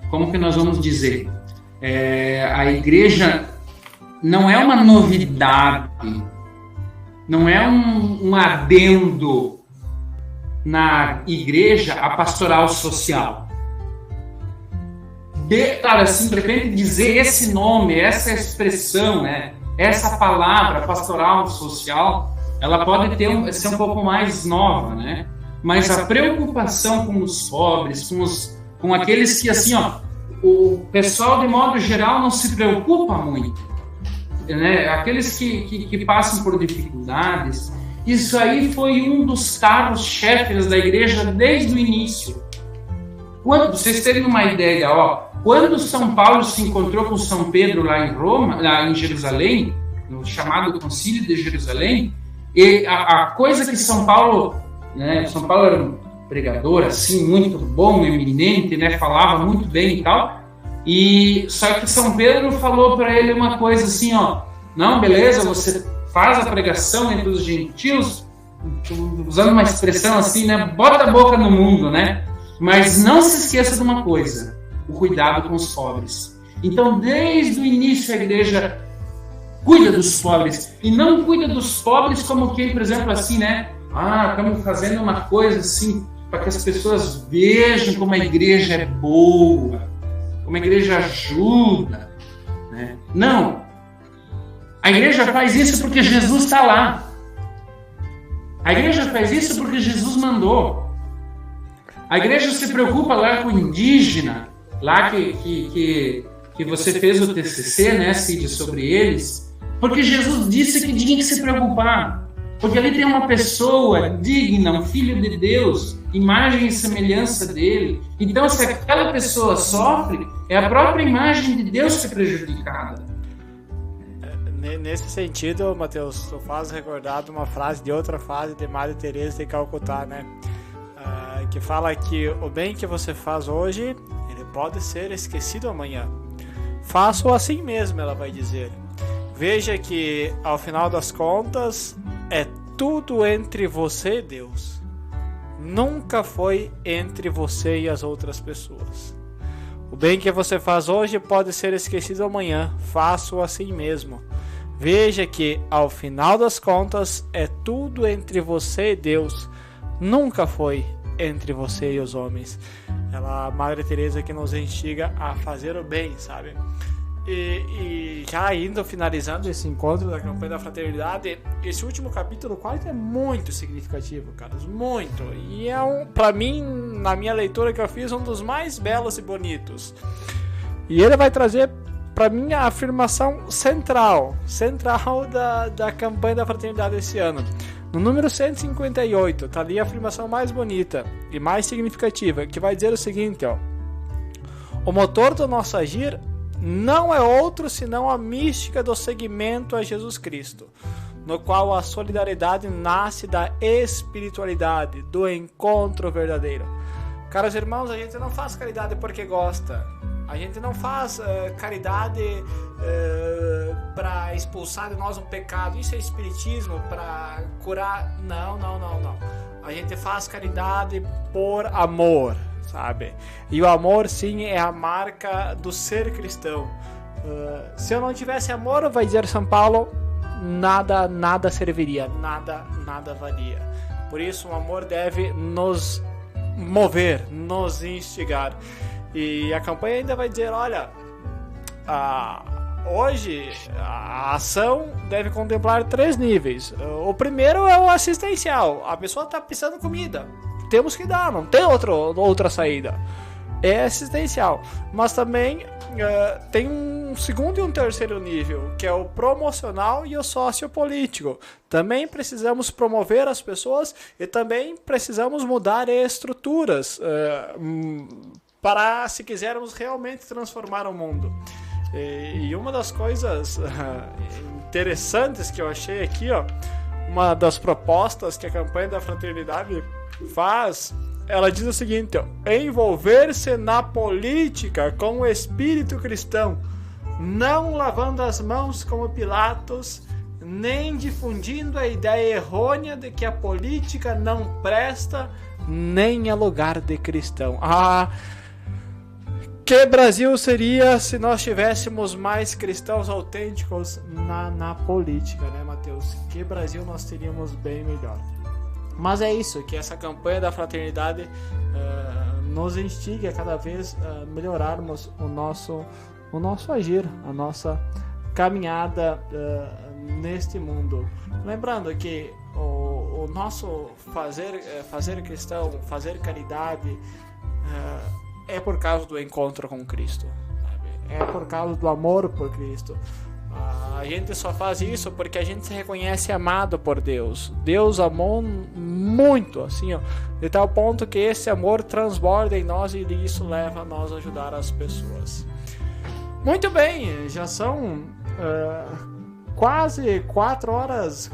como que nós vamos dizer, a igreja não é uma novidade, não é um adendo na igreja a pastoral social. Claro, assim, de repente dizer esse nome, essa expressão, né, essa palavra pastoral social, ela pode ser um pouco mais nova, né? Mas a preocupação com os pobres, com aqueles que, assim, o pessoal de modo geral não se preocupa muito, né? Aqueles que passam por dificuldades, isso aí foi um dos carros-chefes da igreja desde o início. Quando vocês terem uma ideia, quando São Paulo se encontrou com São Pedro lá em Roma, lá em Jerusalém, no chamado Concílio de Jerusalém, e a coisa que São Paulo, né, São Paulo era um pregador assim muito bom, eminente, né, falava muito bem e tal, e só que São Pedro falou para ele uma coisa assim, não, beleza, você faz a pregação entre os gentios, usando uma expressão assim, né, bota a boca no mundo, né? Mas não se esqueça de uma coisa, o cuidado com os pobres. Então, desde o início, a igreja cuida dos pobres. E não cuida dos pobres como quem, por exemplo, assim, né? Estamos fazendo uma coisa assim, para que as pessoas vejam como a igreja é boa, como a igreja ajuda, né? Não. A igreja faz isso porque Jesus está lá. A igreja faz isso porque Jesus mandou. A igreja se preocupa lá com o indígena, lá que você fez o TCC, né, Cid, sobre eles, porque Jesus disse que tinha que se preocupar, porque ali tem uma pessoa digna, um filho de Deus, imagem e semelhança dele. Então, se aquela pessoa sofre, é a própria imagem de Deus que é prejudicada. Nesse sentido, Matheus, tu faz recordar de uma frase de outra frase de Madre Teresa de Calcutá, né? Que fala que o bem que você faz hoje, ele pode ser esquecido amanhã. Faça-o assim mesmo, ela vai dizer. Veja que, ao final das contas, tudo entre você e Deus. Nunca foi entre você e as outras pessoas. O bem que você faz hoje pode ser esquecido amanhã. Faça-o assim mesmo. Veja que, ao final das contas, é tudo entre você e Deus. Nunca foi entre você e os homens. Ela, a Madre Teresa, que nos instiga a fazer o bem, sabe? E já indo, finalizando esse encontro da campanha da fraternidade, esse último capítulo 4 é muito significativo, caras, muito. E é pra mim, na minha leitura que eu fiz, um dos mais belos e bonitos. E ele vai trazer para mim a afirmação central da campanha da fraternidade esse ano. No número 158, tá ali a afirmação mais bonita e mais significativa, que vai dizer o seguinte, ó: o motor do nosso agir não é outro senão a mística do seguimento a Jesus Cristo, no qual a solidariedade nasce da espiritualidade, do encontro verdadeiro. Caros irmãos, a gente não faz caridade porque gosta. A gente não faz caridade para expulsar de nós um pecado. Isso é espiritismo, para curar. Não. A gente faz caridade por amor, sabe? E o amor, sim, é a marca do ser cristão. Se eu não tivesse amor, vai dizer São Paulo, nada serviria, nada valia. Por isso, o amor deve nos mover, nos instigar. E a campanha ainda vai dizer, olha, hoje a ação deve contemplar 3 níveis. O primeiro é o assistencial. A pessoa está precisando de comida. Temos que dar, não tem outra saída. É assistencial. Mas também tem um segundo e um terceiro nível, que é o promocional e o sociopolítico. Também precisamos promover as pessoas e também precisamos mudar estruturas para, se quisermos realmente transformar o mundo. E uma das coisas interessantes que eu achei aqui, ó, uma das propostas que a campanha da fraternidade faz, ela diz o seguinte, ó: envolver-se na política com o espírito cristão, não lavando as mãos como Pilatos, nem difundindo a ideia errônea de que a política não presta, nem é lugar de cristão. Que Brasil seria se nós tivéssemos mais cristãos autênticos na política, né, Mateus? Que Brasil nós teríamos bem melhor. Mas é isso, que essa campanha da fraternidade nos instiga a cada vez melhorarmos o nosso agir, a nossa caminhada neste mundo. Lembrando que o nosso fazer cristão, fazer caridade, é por causa do encontro com Cristo, sabe? É por causa do amor por Cristo. A gente só faz isso porque a gente se reconhece amado por Deus. Deus amou muito, assim, ó, de tal ponto que esse amor transborda em nós e isso leva a nós a ajudar as pessoas. Muito bem, já são quase 4 horas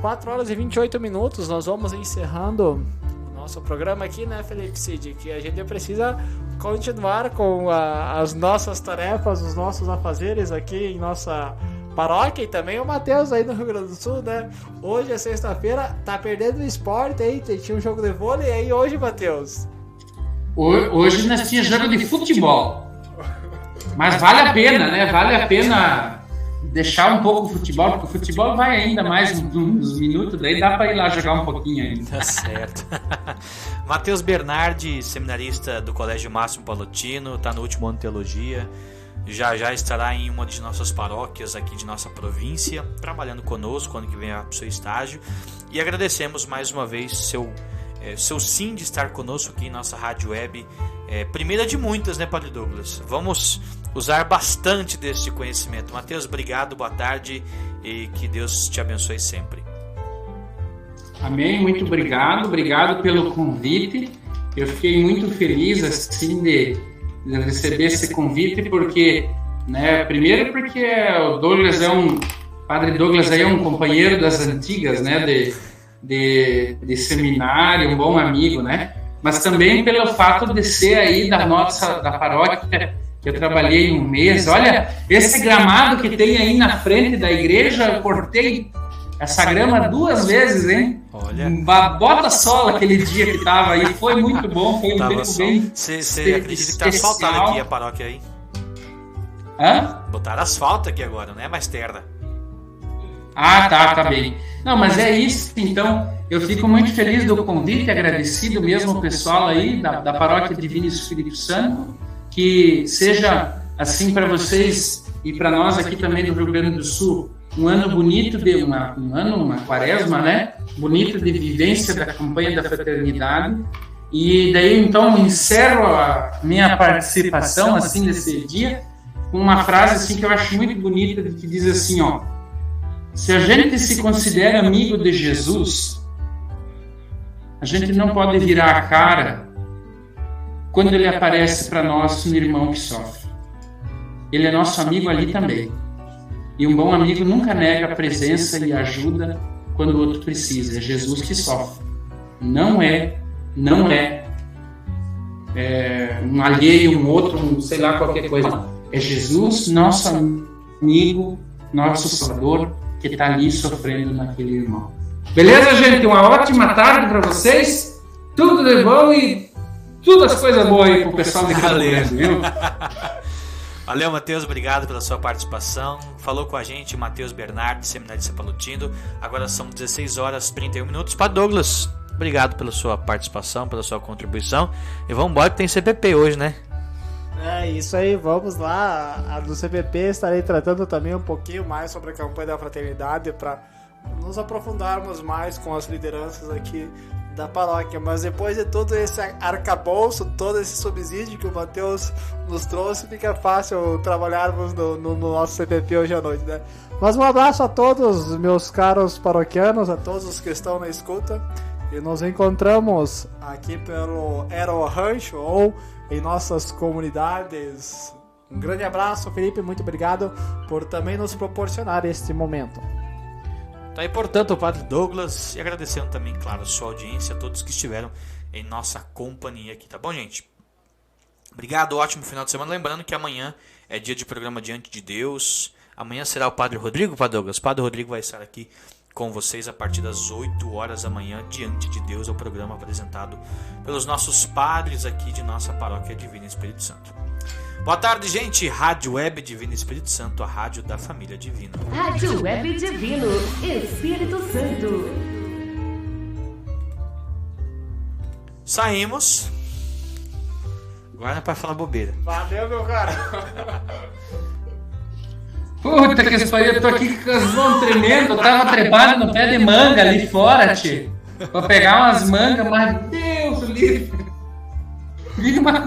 e 28 minutos. Nós vamos encerrando o nosso programa aqui, né, Felipe Cid? Que a gente precisa continuar com as nossas tarefas, os nossos afazeres aqui em nossa paróquia, e também o Mateus aí no Rio Grande do Sul, né? Hoje é sexta-feira, tá perdendo o esporte aí, tinha um jogo de vôlei aí hoje, Mateus. Hoje nós tínhamos jogo de futebol, mas vale a pena, né? Vale a pena deixar um pouco o futebol, porque o futebol vai ainda mais uns minutos, daí dá para ir lá jogar um pouquinho ainda. Tá certo. Matheus Bernardi, seminarista do Colégio Máximo Palotino, tá no último ano de teologia. Já estará em uma de nossas paróquias aqui de nossa província, trabalhando conosco quando que vem para o seu estágio. E agradecemos mais uma vez seu sim de estar conosco aqui em nossa rádio web. Primeira de muitas, né, Padre Douglas? Vamos usar bastante deste conhecimento. Mateus, obrigado, boa tarde e que Deus te abençoe sempre. Amém, muito obrigado pelo convite. Eu fiquei muito feliz assim de receber esse convite, porque, né, primeiro porque o Douglas Padre Douglas aí é um companheiro das antigas, né, de seminário, um bom amigo, né, mas também pelo fato de ser aí da paróquia, que eu trabalhei um mês. Olha, esse gramado que tem aí na frente da igreja, eu cortei essa grama 2 vezes, hein? Olha. Bota sol aquele dia que tava aí, foi muito bom, foi um tempo bem. Você acredita que tá asfaltado aqui a paróquia aí? Hã? Botaram asfalto aqui agora, não é mais terra. Ah, tá bem. Não, mas é isso, então, eu fico muito feliz do convite, agradecido mesmo ao pessoal aí da Paróquia Divino Espírito Santo, que seja assim para vocês e para nós aqui também do Rio Grande do Sul, um ano bonito, uma quaresma, né? Bonito de vivência da campanha da fraternidade. E daí, então, encerro a minha participação, assim, nesse dia, com uma frase, assim, que eu acho muito bonita, que diz assim, ó: se a gente se considera amigo de Jesus, a gente não pode virar a cara quando ele aparece para nós um irmão que sofre. Ele é nosso amigo ali também. E um bom amigo nunca nega a presença e ajuda quando o outro precisa. É Jesus que sofre. Não é um alheio, um outro, sei lá, qualquer coisa. É Jesus, nosso amigo, nosso Salvador, que está ali sofrendo naquele irmão. Beleza, gente? Uma ótima tarde para vocês. Tudo de bom e todas as coisas boas aí pro pessoal de Campo Grande, viu? Valeu, Matheus, obrigado pela sua participação. Falou com a gente Matheus Bernardi, seminarista palutino. Agora são 16 horas e 31 minutos. Para Douglas, obrigado pela sua participação, pela sua contribuição. E vamos embora que tem CPP hoje, né? É isso aí, vamos lá. A do CPP estarei tratando também um pouquinho mais sobre a campanha da fraternidade para nos aprofundarmos mais com as lideranças aqui da paróquia. Mas depois de todo esse arcabouço, todo esse subsídio que o Matheus nos trouxe, fica fácil trabalharmos no nosso CPP hoje à noite, né? Mas um abraço a todos, meus caros paroquianos, a todos os que estão na escuta, e nos encontramos aqui pelo Aero Rancho ou em nossas comunidades. Um grande abraço, Felipe, muito obrigado por também nos proporcionar este momento. Tá aí, portanto, o Padre Douglas, e agradecendo também, claro, a sua audiência, a todos que estiveram em nossa companhia aqui, tá bom, gente? Obrigado, ótimo final de semana. Lembrando que amanhã é dia de programa Diante de Deus. Amanhã será o Padre Rodrigo, Padre Douglas. O Padre Rodrigo vai estar aqui com vocês a partir das 8 horas da manhã, Diante de Deus, é o programa apresentado pelos nossos padres aqui de nossa paróquia Divino Espírito Santo. Boa tarde, gente. Rádio Web Divino Espírito Santo, a rádio da família divina. Rádio Web Divino Espírito Santo. Saímos. Agora não é pra falar bobeira. Valeu, meu cara. Puta que pariu, eu tô aqui com as mãos tremendo. Eu tava trepado no pé de manga ali fora, tio. Pra pegar umas mangas, mas Deus livre. Vi uma